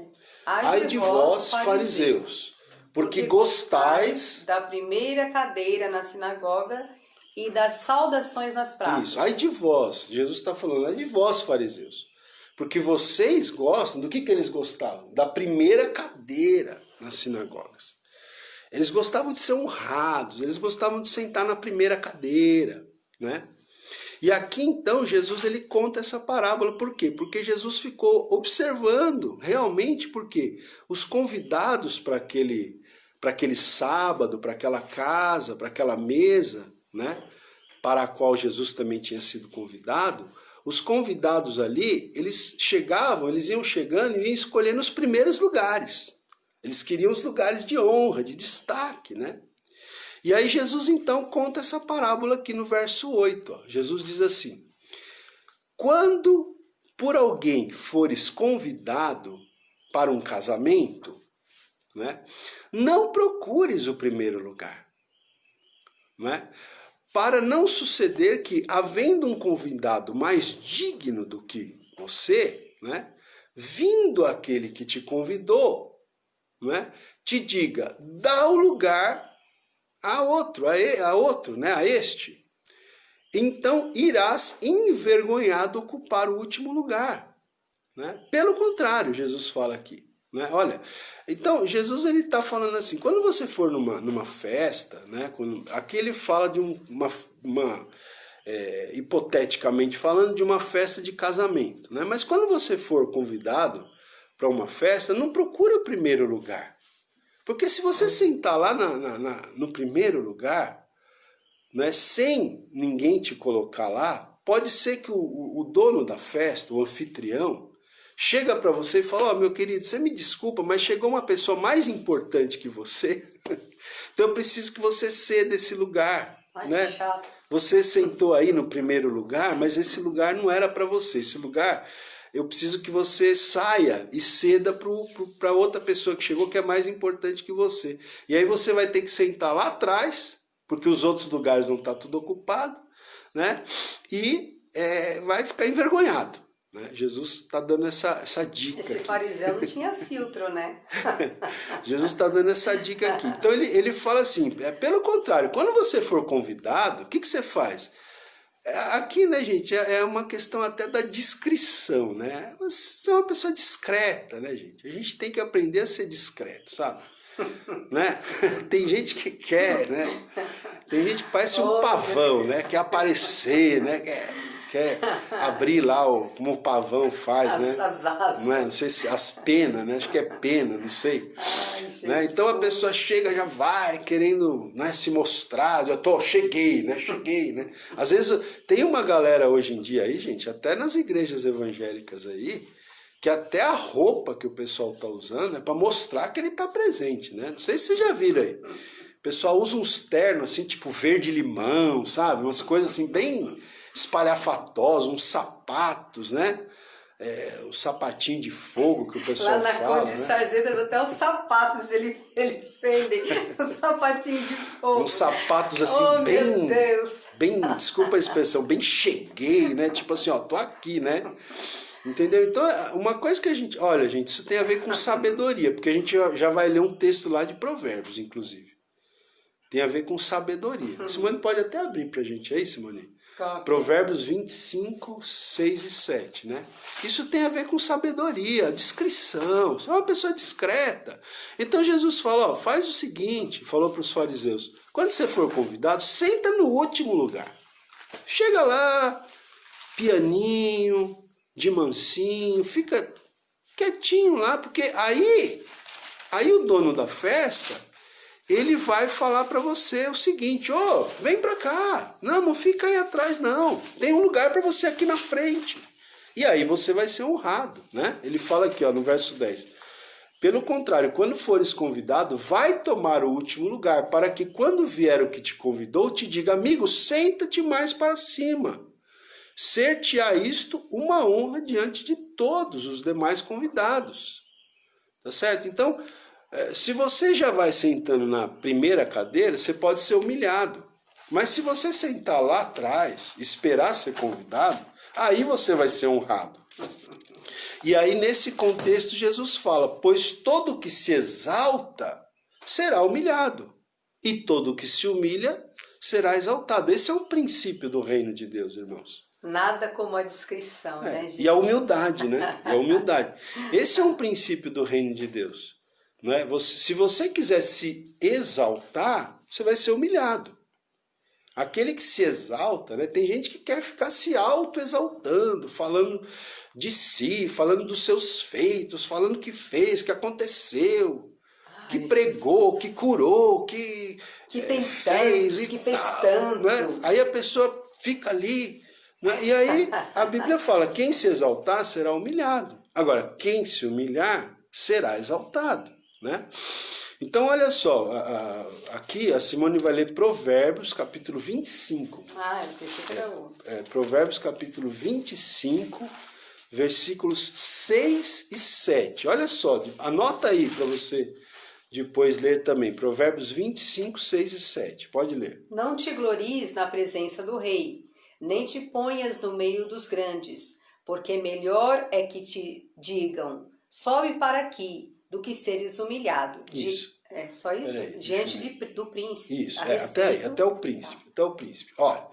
Ai de vós, fariseus, porque gostais da primeira cadeira na sinagoga e das saudações nas praças. Isso, ai de vós, Jesus está falando, ai de vós, fariseus. Porque vocês gostam, do que eles gostavam? Da primeira cadeira nas sinagogas. Eles gostavam de ser honrados, eles gostavam de sentar na primeira cadeira, né? E aqui então Jesus ele conta essa parábola, por quê? Porque Jesus ficou observando realmente, porque os convidados para aquele sábado, para aquela casa, para aquela mesa, né? Para a qual Jesus também tinha sido convidado, os convidados ali, eles iam chegando e iam escolhendo os primeiros lugares. Eles queriam os lugares de honra, de destaque, né? E aí Jesus então conta essa parábola aqui no verso 8. Ó. Jesus diz assim: quando por alguém fores convidado para um casamento, né, não procures o primeiro lugar, né? Para não suceder que, havendo um convidado mais digno do que você, né, vindo aquele que te convidou, né, te diga, dá o lugar a outro, né, a este. Então irás envergonhado ocupar o último lugar. Né? Pelo contrário, Jesus fala aqui. Né? Olha, então Jesus ele está falando assim, quando você for numa festa, né, aqui ele fala de hipoteticamente falando, de uma festa de casamento, né? Mas quando você for convidado para uma festa, não procura o primeiro lugar, porque se você sentar lá no primeiro lugar, né, sem ninguém te colocar lá, pode ser que o dono da festa, o anfitrião, chega para você e fala, meu querido, você me desculpa, mas chegou uma pessoa mais importante que você, então eu preciso que você ceda esse lugar. Ai, né? que chato. Você sentou aí no primeiro lugar, mas esse lugar não era para você. Esse lugar, eu preciso que você saia e ceda para outra pessoa que chegou, que é mais importante que você. E aí você vai ter que sentar lá atrás, porque os outros lugares não estão tudo ocupado, né? E vai ficar envergonhado. Né? Jesus está dando essa dica. Esse aqui. fariseu não tinha filtro, né? Jesus está dando essa dica aqui. Então ele fala assim, pelo contrário, quando você for convidado, o que você faz? Aqui, né, gente, é uma questão até da discrição, né? Você é uma pessoa discreta, né, gente? A gente tem que aprender a ser discreto, sabe? Né? Tem gente que quer, né? Tem gente que parece um pavão, né? Quer aparecer, né? Quer abrir lá como o pavão faz, né? As asas. Não sei se as penas, né? Acho que é pena, não sei. Ai, né? Então a pessoa chega, já vai querendo, né, se mostrar, cheguei, né? Às vezes tem uma galera hoje em dia aí, gente, até nas igrejas evangélicas aí, que até a roupa que o pessoal tá usando é para mostrar que ele tá presente, né? Não sei se vocês já viram aí. O pessoal usa uns ternos assim, tipo verde-limão, sabe? Umas coisas assim bem espalhafatosas, uns sapatos, né? o sapatinho de fogo que o pessoal fala. Lá na fala, Cor de Sarzetas até os sapatos eles vendem, os sapatinhos de fogo. Uns sapatos assim bem, desculpa a expressão, bem cheguei, né? Tipo assim, ó, tô aqui, né? Entendeu? Então, uma coisa que a gente... Olha, gente, isso tem a ver com sabedoria, porque a gente já vai ler um texto lá de Provérbios, inclusive. Tem a ver com sabedoria. Simone pode até abrir pra gente aí, Simone. Provérbios 25, 6 e 7, né? Isso tem a ver com sabedoria, discrição. Você é uma pessoa discreta. Então Jesus fala, ó, faz o seguinte, falou para os fariseus, quando você for convidado, senta no último lugar. Chega lá, pianinho, de mansinho, fica quietinho lá, porque aí o dono da festa, ele vai falar para você o seguinte, ô, vem para cá, não fica aí atrás não, tem um lugar para você aqui na frente. E aí você vai ser honrado, né? Ele fala aqui, ó, no verso 10. Pelo contrário, quando fores convidado, vai tomar o último lugar, para que quando vier o que te convidou, te diga, amigo, senta-te mais para cima. Ser-te-á isto uma honra diante de todos os demais convidados. Tá certo? Então, se você já vai sentando na primeira cadeira, você pode ser humilhado. Mas se você sentar lá atrás, esperar ser convidado, aí você vai ser honrado. E aí, nesse contexto, Jesus fala, pois todo que se exalta será humilhado, e todo que se humilha será exaltado. Esse é um princípio do reino de Deus, irmãos. Nada como a discrição, né, gente? E a humildade, né? E a humildade. Esse é um princípio do reino de Deus. Não é? Se você quiser se exaltar, você vai ser humilhado. Aquele que se exalta, né? Tem gente que quer ficar se auto-exaltando, falando de si, falando dos seus feitos, falando o que fez, que aconteceu, que pregou, Jesus, que curou, que tem fez, tantos, que fez tanto. Né? Aí a pessoa fica ali, né? E aí a Bíblia fala, quem se exaltar será humilhado. Agora, quem se humilhar será exaltado, né? Então, olha só, aqui a Simone vai ler Provérbios, capítulo 25. Eu pensei que era outro. Provérbios, capítulo 25, versículos 6 e 7. Olha só, anota aí para você depois ler também. Provérbios 25, 6 e 7. Pode ler. Não te glories na presença do rei, nem te ponhas no meio dos grandes, porque melhor é que te digam, sobe para aqui, do que seres humilhado. Isso. Só isso? Aí, diante do príncipe. Isso, até aí, até o príncipe. Olha,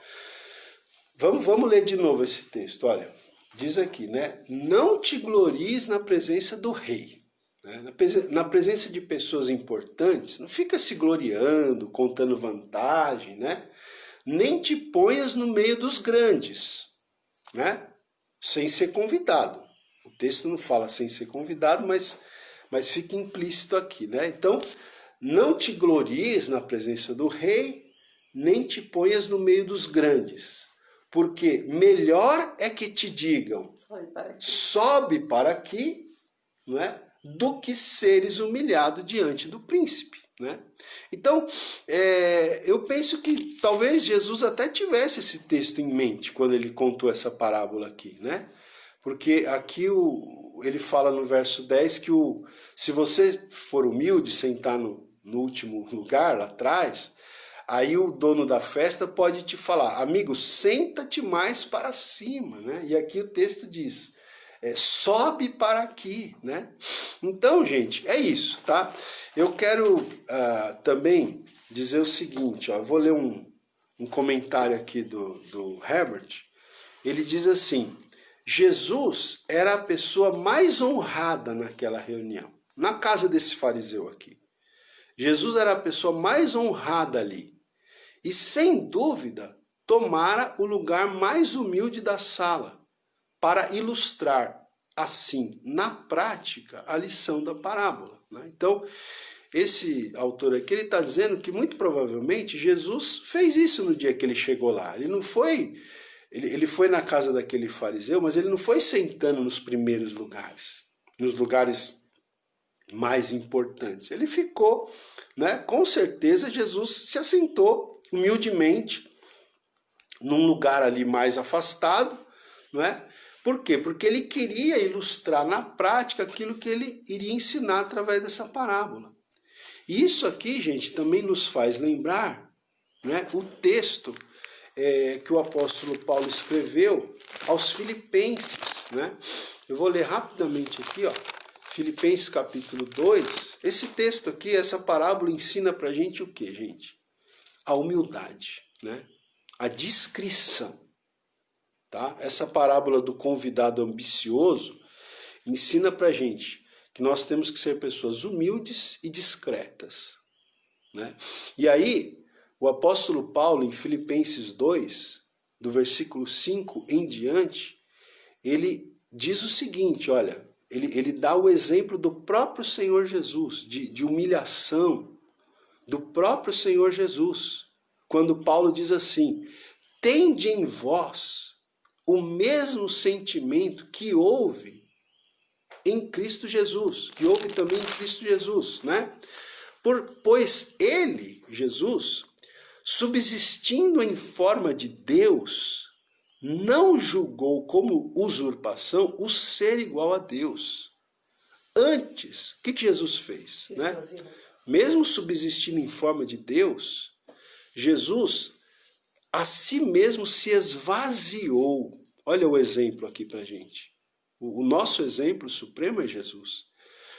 vamos ler de novo esse texto. Olha, diz aqui, né? Não te glories na presença do rei. Né? Na presença de pessoas importantes, não fica se gloriando, contando vantagem, né? Nem te ponhas no meio dos grandes, né? Sem ser convidado. O texto não fala sem ser convidado, mas fica implícito aqui, né? Então, não te glories na presença do rei, nem te ponhas no meio dos grandes, porque melhor é que te digam, sobe para aqui, não é? Do que seres humilhado diante do príncipe, né? Então, eu penso que talvez Jesus até tivesse esse texto em mente quando ele contou essa parábola aqui, né? Porque aqui ele fala no verso 10 que se você for humilde, sentar no último lugar, lá atrás, aí o dono da festa pode te falar, amigo, senta-te mais para cima, né? E aqui o texto diz, sobe para aqui, né? Então, gente, é isso, tá? Eu quero também dizer o seguinte, ó, eu vou ler um comentário aqui do Herbert. Ele diz assim, Jesus era a pessoa mais honrada naquela reunião, na casa desse fariseu aqui. Jesus era a pessoa mais honrada ali. E, sem dúvida, tomara o lugar mais humilde da sala, para ilustrar, assim, na prática, a lição da parábola, né? Então, esse autor aqui, ele está dizendo que, muito provavelmente, Jesus fez isso no dia que ele chegou lá. Ele não foi... Ele foi na casa daquele fariseu, mas ele não foi sentando nos primeiros lugares, nos lugares mais importantes. Ele ficou, né? Com certeza Jesus se assentou humildemente num lugar ali mais afastado, não é? Por quê? Porque ele queria ilustrar na prática aquilo que ele iria ensinar através dessa parábola. E isso aqui, gente, também nos faz lembrar, né, o texto que o apóstolo Paulo escreveu aos Filipenses, né? Eu vou ler rapidamente aqui, ó, Filipenses capítulo 2. Esse texto aqui, essa parábola ensina pra gente o quê, gente? A humildade, né? A discrição. Tá? Essa parábola do convidado ambicioso ensina pra gente que nós temos que ser pessoas humildes e discretas, né? E aí, o apóstolo Paulo, em Filipenses 2, do versículo 5 em diante, ele diz o seguinte, olha, ele dá o exemplo do próprio Senhor Jesus, de humilhação do próprio Senhor Jesus, quando Paulo diz assim, tende em vós o mesmo sentimento que houve em Cristo Jesus, que houve também em Cristo Jesus, né? Pois ele, Jesus, subsistindo em forma de Deus, não julgou como usurpação o ser igual a Deus. Antes, o que Jesus fez, né? Mesmo subsistindo em forma de Deus, Jesus a si mesmo se esvaziou. Olha o exemplo aqui pra gente. O nosso exemplo supremo é Jesus.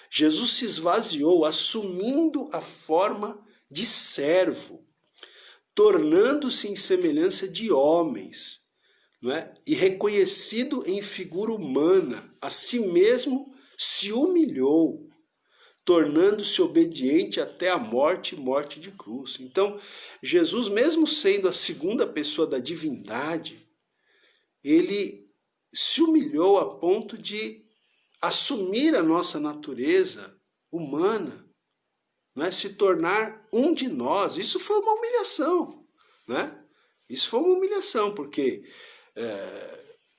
Jesus se esvaziou, assumindo a forma de servo, tornando-se em semelhança de homens, não é? E reconhecido em figura humana, a si mesmo se humilhou, tornando-se obediente até a morte e morte de cruz. Então, Jesus, mesmo sendo a segunda pessoa da divindade, ele se humilhou a ponto de assumir a nossa natureza humana, né? Se tornar um de nós. Isso foi uma humilhação, né? Isso foi uma humilhação, porque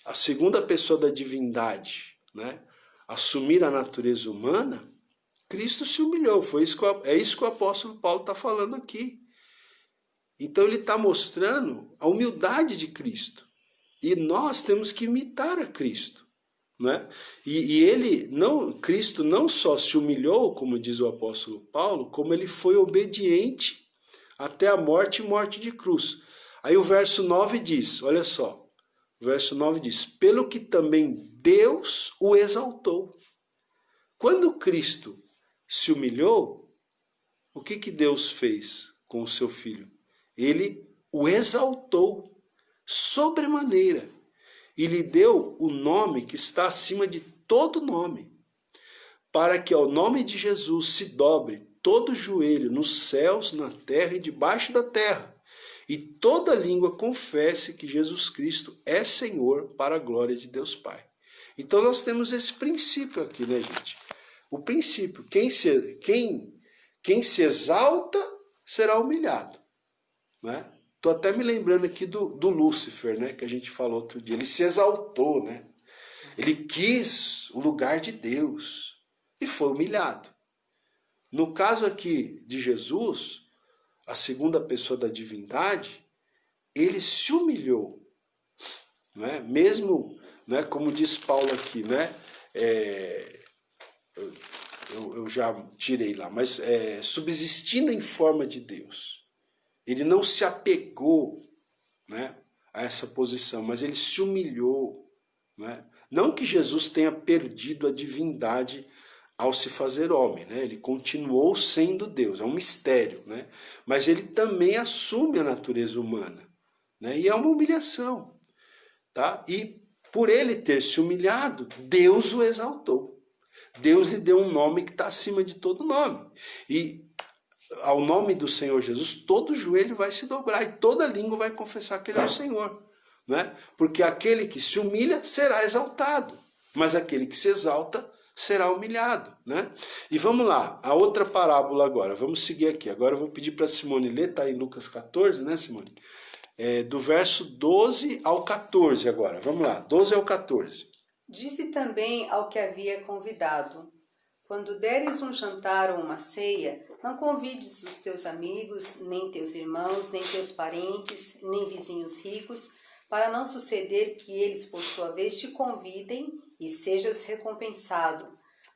a segunda pessoa da divindade, né? Assumir a natureza humana, Cristo se humilhou, é isso que o apóstolo Paulo está falando aqui. Então ele está mostrando a humildade de Cristo. E nós temos que imitar a Cristo, né? Cristo não só se humilhou, como diz o apóstolo Paulo, como ele foi obediente até a morte e morte de cruz. Aí o verso 9 diz, olha só, o verso 9 diz, pelo que também Deus o exaltou. Quando Cristo se humilhou, o que Deus fez com o seu filho? Ele o exaltou sobremaneira e lhe deu o nome que está acima de todo nome, para que ao nome de Jesus se dobre todo joelho nos céus, na terra e debaixo da terra, e toda língua confesse que Jesus Cristo é Senhor, para a glória de Deus Pai. Então nós temos esse princípio aqui, né, gente? O princípio, quem se exalta será humilhado, né? Tô até me lembrando aqui do Lúcifer, né, que a gente falou outro dia. Ele se exaltou, né? Ele quis o lugar de Deus e foi humilhado. No caso aqui de Jesus, a segunda pessoa da divindade, ele se humilhou, né? Mesmo, né, como diz Paulo aqui, né? Eu já tirei lá, mas subsistindo em forma de Deus. Ele não se apegou, né, a essa posição, mas ele se humilhou, né? Não que Jesus tenha perdido a divindade ao se fazer homem, né? Ele continuou sendo Deus, é um mistério, né? Mas ele também assume a natureza humana, né? E é uma humilhação, tá? E por ele ter se humilhado, Deus o exaltou. Deus lhe deu um nome que está acima de todo nome. E ao nome do Senhor Jesus, todo joelho vai se dobrar e toda língua vai confessar que ele é o Senhor, né? Porque aquele que se humilha será exaltado, mas aquele que se exalta será humilhado, né? E vamos lá, a outra parábola agora, vamos seguir aqui. Agora eu vou pedir para a Simone ler, está em Lucas 14, né, Simone? Do verso 12 ao 14 agora, vamos lá, 12 ao 14. Disse também ao que havia convidado, quando deres um jantar ou uma ceia, não convides os teus amigos, nem teus irmãos, nem teus parentes, nem vizinhos ricos, para não suceder que eles, por sua vez, te convidem e sejas recompensado.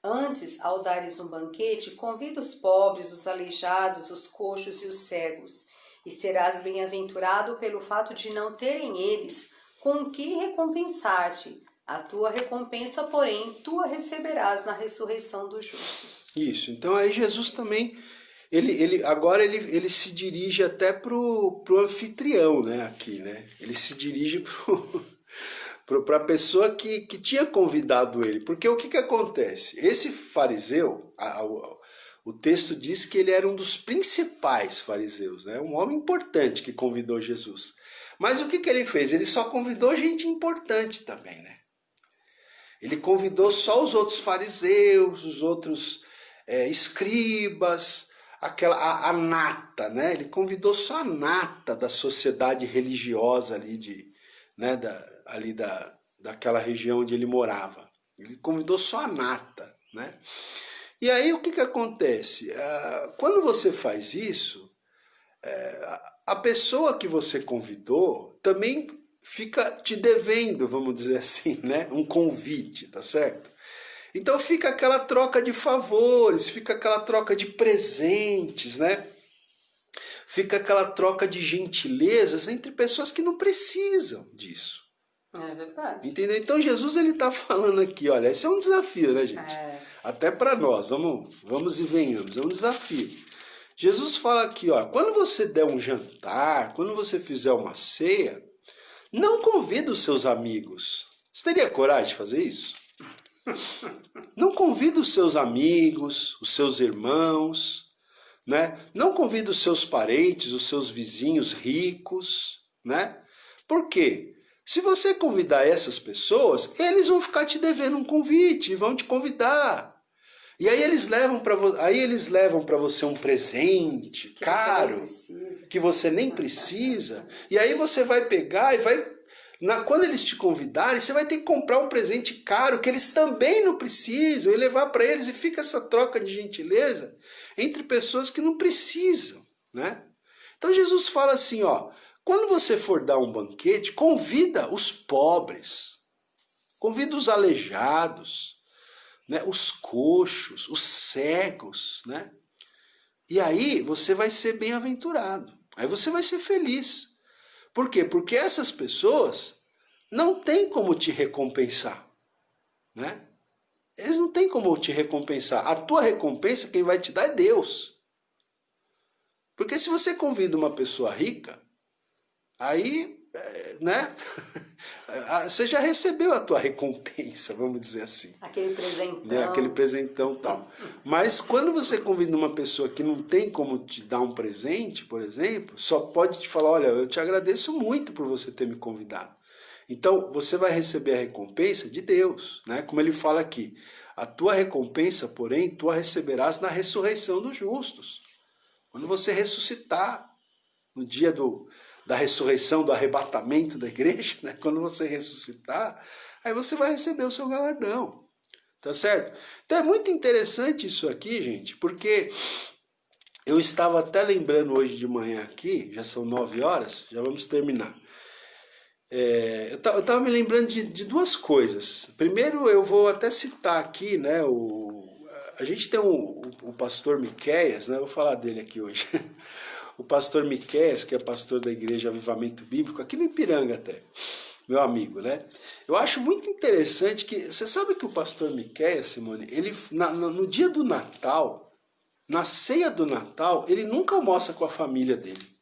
Antes, ao dares um banquete, convida os pobres, os aleijados, os coxos e os cegos, e serás bem-aventurado pelo fato de não terem eles com o que recompensar-te. A tua recompensa, porém, tu a receberás na ressurreição dos justos. Isso, então aí Jesus também, agora ele se dirige até pro anfitrião, né, aqui, né? Ele se dirige para a pessoa que tinha convidado ele. Porque o que acontece? Esse fariseu, o texto diz que ele era um dos principais fariseus, né? Um homem importante que convidou Jesus. Mas o que ele fez? Ele só convidou gente importante também, né? Ele convidou só os outros fariseus, os outros escribas, a nata, né? Ele convidou só a nata da sociedade religiosa ali daquela região onde ele morava. Ele convidou só a nata, né? E aí o que acontece? Quando você faz isso, a pessoa que você convidou também fica te devendo, vamos dizer assim, né? Um convite, tá certo? Então fica aquela troca de favores, fica aquela troca de presentes, né? Fica aquela troca de gentilezas entre pessoas que não precisam disso. É verdade. Entendeu? Então Jesus ele tá falando aqui, olha, esse é um desafio, né, gente? Até para nós, vamos e venhamos, é um desafio. Jesus fala aqui, ó, quando você der um jantar, quando você fizer uma ceia, não convida os seus amigos. Você teria coragem de fazer isso? Não convida os seus amigos, os seus irmãos, né? Não convida os seus parentes, os seus vizinhos ricos, né? Por quê? Se você convidar essas pessoas, eles vão ficar te devendo um convite e vão te convidar. E aí eles levam para você um presente caro, que você nem precisa. E aí você vai pegar e quando eles te convidarem, você vai ter que comprar um presente caro que eles também não precisam e levar para eles, e fica essa troca de gentileza entre pessoas que não precisam, né? Então Jesus fala assim, ó, quando você for dar um banquete, convida os pobres, convida os aleijados, né, os coxos, os cegos, né? E aí você vai ser bem-aventurado, aí você vai ser feliz. Por quê? Porque essas pessoas não têm como te recompensar, né? Eles não têm como te recompensar. A tua recompensa, quem vai te dar é Deus. Porque se você convida uma pessoa rica, aí, né? Você já recebeu a tua recompensa, vamos dizer assim. Aquele presentão. Né? Aquele presentão e tal. Mas quando você convida uma pessoa que não tem como te dar um presente, por exemplo, só pode te falar, olha, eu te agradeço muito por você ter me convidado. Então, você vai receber a recompensa de Deus, né? Como ele fala aqui, a tua recompensa, porém, tu a receberás na ressurreição dos justos. Quando você ressuscitar, no dia da ressurreição, do arrebatamento da igreja, né? Quando você ressuscitar, aí você vai receber o seu galardão, tá certo? Então é muito interessante isso aqui, gente, porque eu estava até lembrando hoje de manhã aqui, já são 9 horas, já vamos terminar. Eu estava me lembrando de duas coisas. Primeiro, eu vou até citar aqui, né? A gente tem o pastor Miqueias, né? Eu vou falar dele aqui hoje. O pastor Miqueias, que é pastor da Igreja Avivamento Bíblico, aqui no Ipiranga até, meu amigo, né? Eu acho muito interessante que, você sabe que o pastor Miqueias, Simone, ele no dia do Natal, na ceia do Natal, ele nunca almoça com a família dele.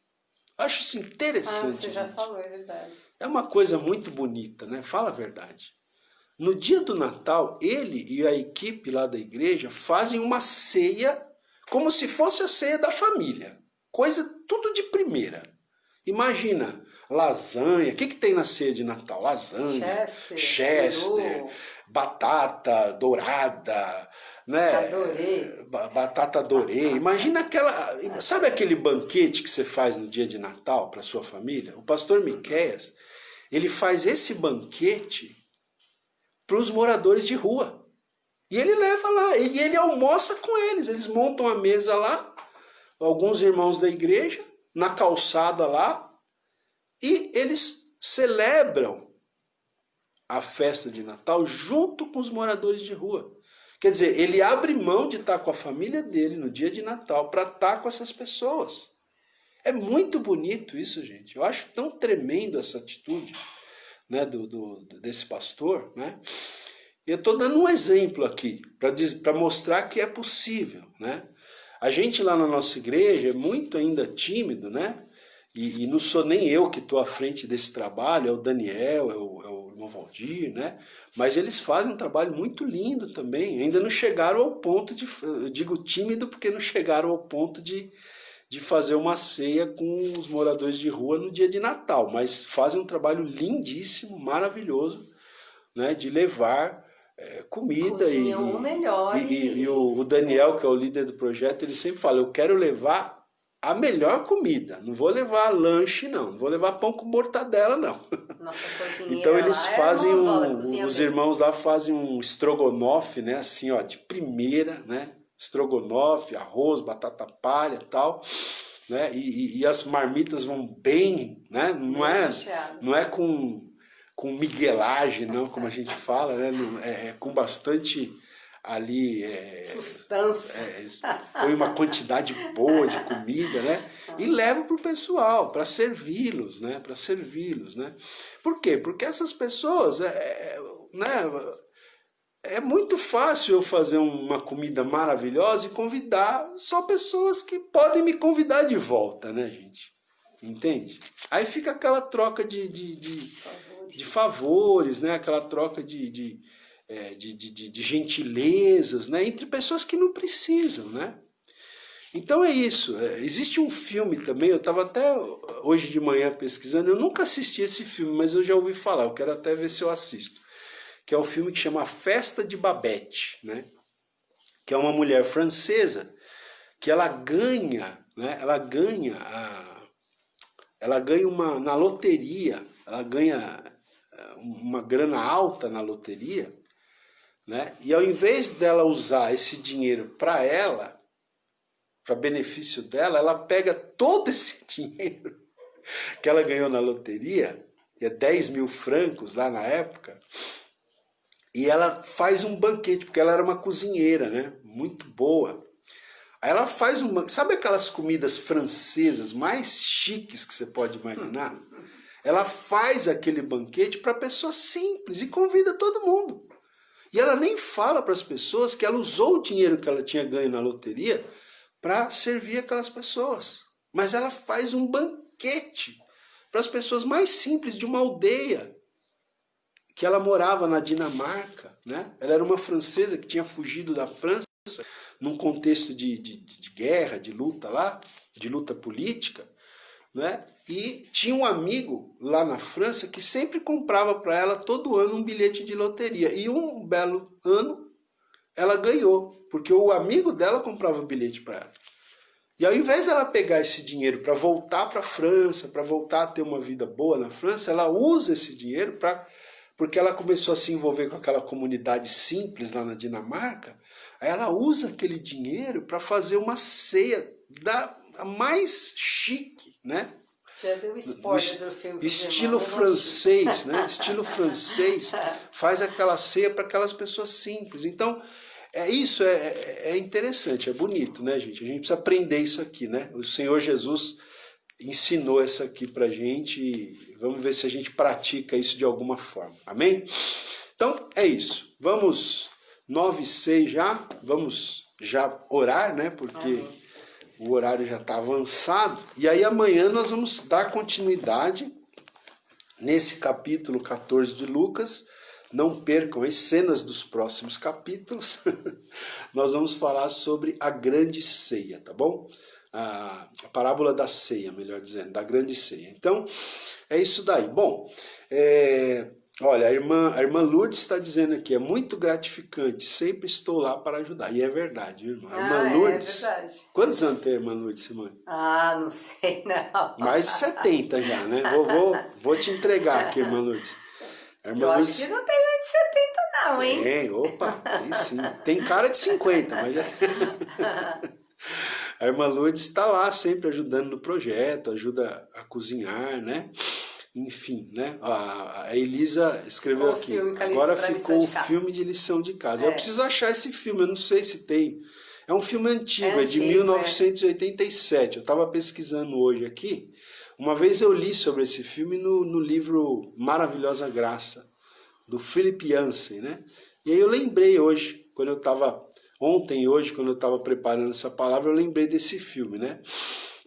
Acho isso interessante. Você já falou, é verdade. É uma coisa muito bonita, né? Fala a verdade. No dia do Natal, ele e a equipe lá da igreja fazem uma ceia como se fosse a ceia da família. Coisa tudo de primeira. Imagina, lasanha. O que tem na ceia de Natal? Lasanha, Chester, batata dourada, né? Adorei. Batata adorei. Imagina aquela... Sabe aquele banquete que você faz no dia de Natal para sua família? O pastor Miqueias, ele faz esse banquete para os moradores de rua. E ele leva lá, e ele almoça com eles. Eles montam a mesa lá, alguns irmãos da igreja, na calçada lá, e eles celebram a festa de Natal junto com os moradores de rua. Quer dizer, ele abre mão de estar com a família dele no dia de Natal para estar com essas pessoas. É muito bonito isso, gente. Eu acho tão tremendo essa atitude, né, desse pastor, né? E eu estou dando um exemplo aqui para mostrar que é possível, né? A gente lá na nossa igreja é muito ainda tímido, né? E não sou nem eu que estou à frente desse trabalho, é o Daniel, é o irmão Valdir, né? Mas eles fazem um trabalho muito lindo também. Ainda não chegaram ao ponto de, eu digo tímido porque não chegaram ao ponto de fazer uma ceia com os moradores de rua no dia de Natal, mas fazem um trabalho lindíssimo, maravilhoso, né? De levar comida. Cozinham o melhor. E o Daniel, que é o líder do projeto, ele sempre fala, eu quero levar a melhor comida, não vou levar lanche não vou levar pão com mortadela não. Nossa cozinheira então eles lá fazem os irmãos lá fazem um estrogonofe, né, assim, ó, de primeira, né, estrogonofe, arroz, batata palha e tal, né, e as marmitas vão bem, né, não é com miguelagem, não, como a gente fala, né, é com bastante ali sustância, põe uma quantidade boa de comida, né? E leva para o pessoal, para servi-los, né? Para servi-los, né? Por quê? Porque essas pessoas, né? É muito fácil eu fazer uma comida maravilhosa e convidar só pessoas que podem me convidar de volta, né, gente? Entende? Aí fica aquela troca de favores, né? Aquela troca de gentilezas, né? Entre pessoas que não precisam, né? Então é isso. Existe um filme também, eu estava até hoje de manhã pesquisando, eu nunca assisti esse filme, mas eu já ouvi falar, eu quero até ver se eu assisto, que é um filme que chama A Festa de Babette, né? Que é uma mulher francesa que ela ganha, né? Ela ganha na loteria, ela ganha uma grana alta na loteria, né? E ao invés dela usar esse dinheiro para ela, para benefício dela, ela pega todo esse dinheiro que ela ganhou na loteria, que é 10 mil francos lá na época, e ela faz um banquete, porque ela era uma cozinheira, né? Muito boa. Aí ela faz sabe aquelas comidas francesas mais chiques que você pode imaginar? Ela faz aquele banquete para pessoas simples e convida todo mundo. E ela nem fala para as pessoas que ela usou o dinheiro que ela tinha ganho na loteria para servir aquelas pessoas. Mas ela faz um banquete para as pessoas mais simples de uma aldeia que ela morava na Dinamarca, né? Ela era uma francesa que tinha fugido da França num contexto de guerra, de luta lá, de luta política, né? E tinha um amigo lá na França que sempre comprava para ela todo ano um bilhete de loteria. E um belo ano ela ganhou, porque o amigo dela comprava o bilhete para ela. E ao invés dela pegar esse dinheiro para voltar para a França, para voltar a ter uma vida boa na França, ela usa esse dinheiro porque ela começou a se envolver com aquela comunidade simples lá na Dinamarca. Aí ela usa aquele dinheiro para fazer uma ceia a mais chique, né? Já deu spoiler do filme. Estilo francês, né? Estilo francês, faz aquela ceia para aquelas pessoas simples. Então, isso é interessante, é bonito, né, gente? A gente precisa aprender isso aqui, né? O Senhor Jesus ensinou isso aqui pra gente e vamos ver se a gente pratica isso de alguma forma. Amém? Então, é isso. Vamos 9h06 já, vamos já orar, né? Porque amém. O horário já está avançado. E aí amanhã nós vamos dar continuidade nesse capítulo 14 de Lucas. Não percam as cenas dos próximos capítulos. Nós vamos falar sobre a grande ceia, tá bom? A parábola da ceia, melhor dizendo, da grande ceia. Então, é isso daí. Bom, olha, a irmã Lourdes está dizendo aqui, é muito gratificante, sempre estou lá para ajudar. E é verdade, irmã. A irmã Lourdes, é verdade. Quantos anos tem a irmã Lourdes, Simone? Não sei, não. Mais de 70 já, né? Vou te entregar aqui, irmã Lourdes. Eu acho que não tem mais de 70 não, hein? Tem, opa, tem sim. Tem cara de 50, mas já tem. A irmã Lourdes está lá sempre ajudando no projeto, ajuda a cozinhar, né? enfim, né? A Elisa escreveu aqui. Agora ficou o filme de lição de casa. Eu preciso achar esse filme, eu não sei se tem. É um filme antigo, é de 1987. Eu estava pesquisando hoje aqui. Uma vez eu li sobre esse filme no livro Maravilhosa Graça, do Philip Yancey, né? E aí eu lembrei hoje, ontem e hoje, quando eu estava preparando essa palavra, eu lembrei desse filme, né?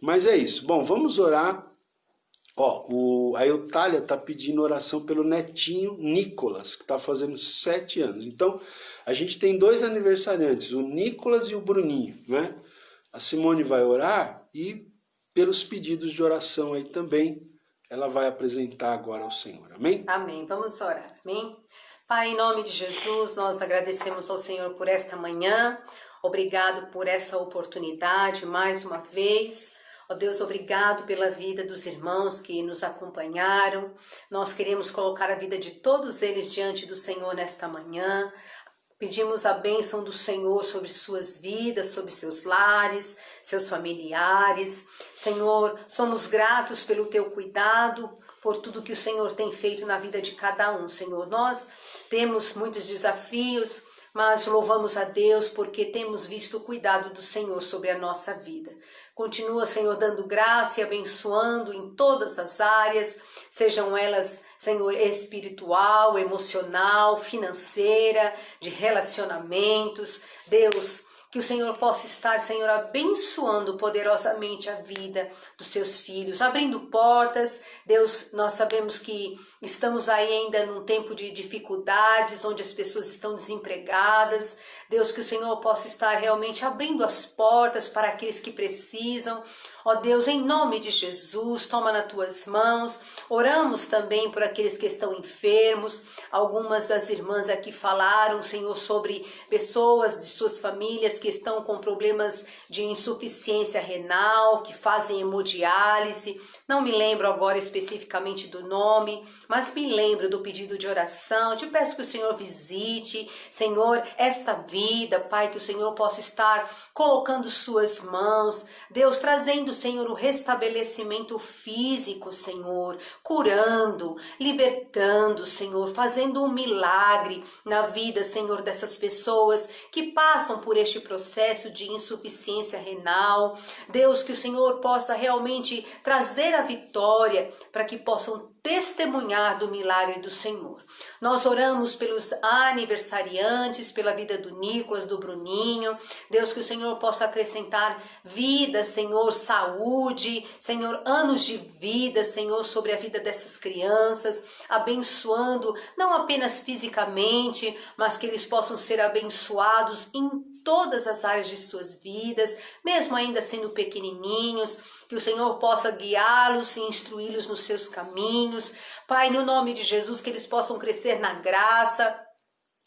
Mas é isso. Bom, vamos orar. A Eutália está pedindo oração pelo netinho Nicolas, que está fazendo 7 anos. Então, a gente tem 2 aniversariantes, o Nicolas e o Bruninho, né? A Simone vai orar e pelos pedidos de oração aí também, ela vai apresentar agora ao Senhor. Amém? Amém. Vamos orar. Amém? Pai, em nome de Jesus, nós agradecemos ao Senhor por esta manhã. Obrigado por essa oportunidade mais uma vez. Ó Deus, obrigado pela vida dos irmãos que nos acompanharam. Nós queremos colocar a vida de todos eles diante do Senhor nesta manhã. Pedimos a bênção do Senhor sobre suas vidas, sobre seus lares, seus familiares. Senhor, somos gratos pelo teu cuidado, por tudo que o Senhor tem feito na vida de cada um. Senhor, nós temos muitos desafios, mas louvamos a Deus porque temos visto o cuidado do Senhor sobre a nossa vida. Continua, Senhor, dando graça e abençoando em todas as áreas, sejam elas, Senhor, espiritual, emocional, financeira, de relacionamentos. Deus, que o Senhor possa estar, Senhor, abençoando poderosamente a vida dos seus filhos, abrindo portas. Deus, nós sabemos que estamos aí ainda num tempo de dificuldades, onde as pessoas estão desempregadas. Deus, que o Senhor possa estar realmente abrindo as portas para aqueles que precisam. Ó Deus, em nome de Jesus, toma nas tuas mãos. Oramos também por aqueles que estão enfermos. Algumas das irmãs aqui falaram, Senhor, sobre pessoas de suas famílias que estão com problemas de insuficiência renal, que fazem hemodiálise. Não me lembro agora especificamente do nome, mas me lembro do pedido de oração. Te peço que o Senhor visite, Senhor, esta vida, Pai, que o Senhor possa estar colocando suas mãos. Deus, trazendo, Senhor, o restabelecimento físico, Senhor, curando, libertando, Senhor, fazendo um milagre na vida, Senhor, dessas pessoas que passam por este processo de insuficiência renal. Deus, que o Senhor possa realmente trazer a vitória para que possam testemunhar do milagre do Senhor. Nós oramos pelos aniversariantes, pela vida do Nicolas, do Bruninho. Deus, que o Senhor possa acrescentar vida, Senhor, saúde, Senhor, anos de vida, Senhor, sobre a vida dessas crianças, abençoando não apenas fisicamente, mas que eles possam ser abençoados em todas as áreas de suas vidas, mesmo ainda sendo pequenininhos, que o Senhor possa guiá-los e instruí-los nos seus caminhos. Pai, no nome de Jesus, que eles possam crescer na graça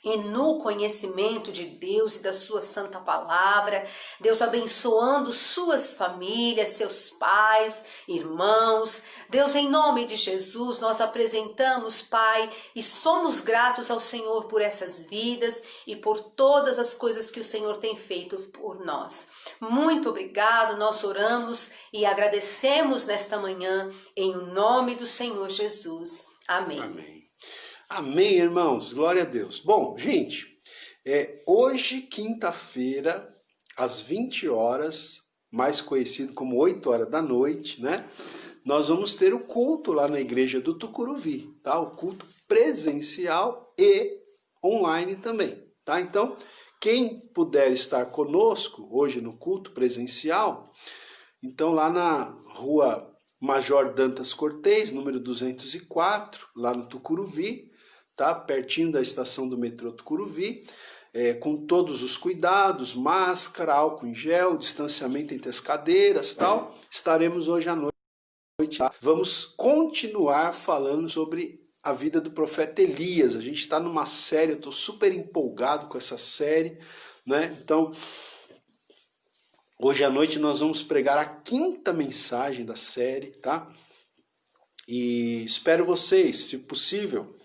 e no conhecimento de Deus e da sua santa palavra. Deus, abençoando suas famílias, seus pais, irmãos. Deus, em nome de Jesus, nós apresentamos, Pai, e somos gratos ao Senhor por essas vidas e por todas as coisas que o Senhor tem feito por nós. Muito obrigado, nós oramos e agradecemos nesta manhã, em nome do Senhor Jesus. Amém. Amém. Amém, irmãos. Glória a Deus. Bom, gente, hoje, quinta-feira, às 20 horas, mais conhecido como 8 horas da noite, né? Nós vamos ter o culto lá na igreja do Tucuruvi, tá? O culto presencial e online também, tá? Então, quem puder estar conosco hoje no culto presencial, então lá na rua Major Dantas Cortez, número 204, lá no Tucuruvi, tá? Pertinho da estação do metrô Tucuruvi, com todos os cuidados, máscara, álcool em gel, distanciamento entre as cadeiras, tal. Estaremos hoje à noite lá. Vamos continuar falando sobre a vida do profeta Elias. A gente está numa série, eu estou super empolgado com essa série, né? Então, hoje à noite nós vamos pregar a 5ª mensagem da série, tá? E espero vocês, se possível,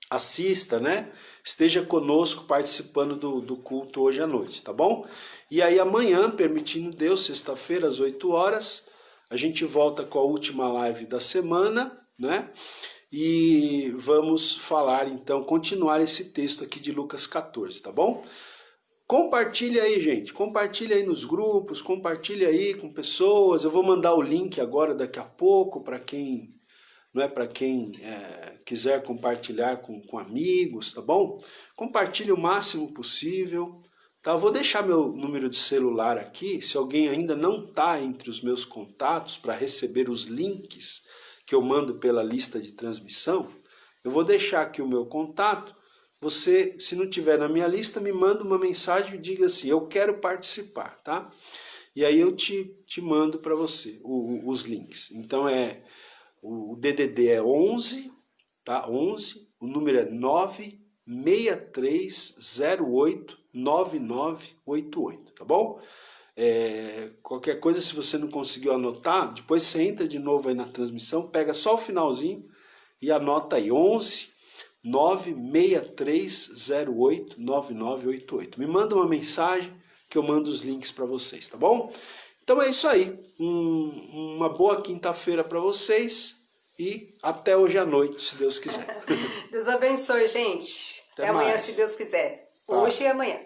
assista, né? Esteja conosco participando do culto hoje à noite, tá bom? E aí amanhã, permitindo Deus, sexta-feira às 8 horas, a gente volta com a última live da semana né? E vamos falar então, continuar esse texto aqui de Lucas 14, tá bom? Compartilha aí, gente, compartilha aí nos grupos, compartilha aí com pessoas. Eu vou mandar o link agora daqui a pouco para quem, não é, para quem quiser compartilhar com amigos, tá bom? Compartilhe o máximo possível, tá? Eu vou deixar meu número de celular aqui, se alguém ainda não está entre os meus contatos para receber os links que eu mando pela lista de transmissão, eu vou deixar aqui o meu contato. Você, se não tiver na minha lista, me manda uma mensagem e diga assim, eu quero participar, tá? E aí eu te mando para você os links. Então o DDD é 11, tá? 11, o número é 963089988, tá bom? Qualquer coisa, se você não conseguiu anotar, depois você entra de novo aí na transmissão, pega só o finalzinho e anota aí, 11 963089988. Me manda uma mensagem que eu mando os links para vocês, tá bom? Então é isso aí. Uma boa quinta-feira para vocês e até hoje à noite, se Deus quiser. Deus abençoe, gente. Até amanhã, se Deus quiser. Hoje e amanhã.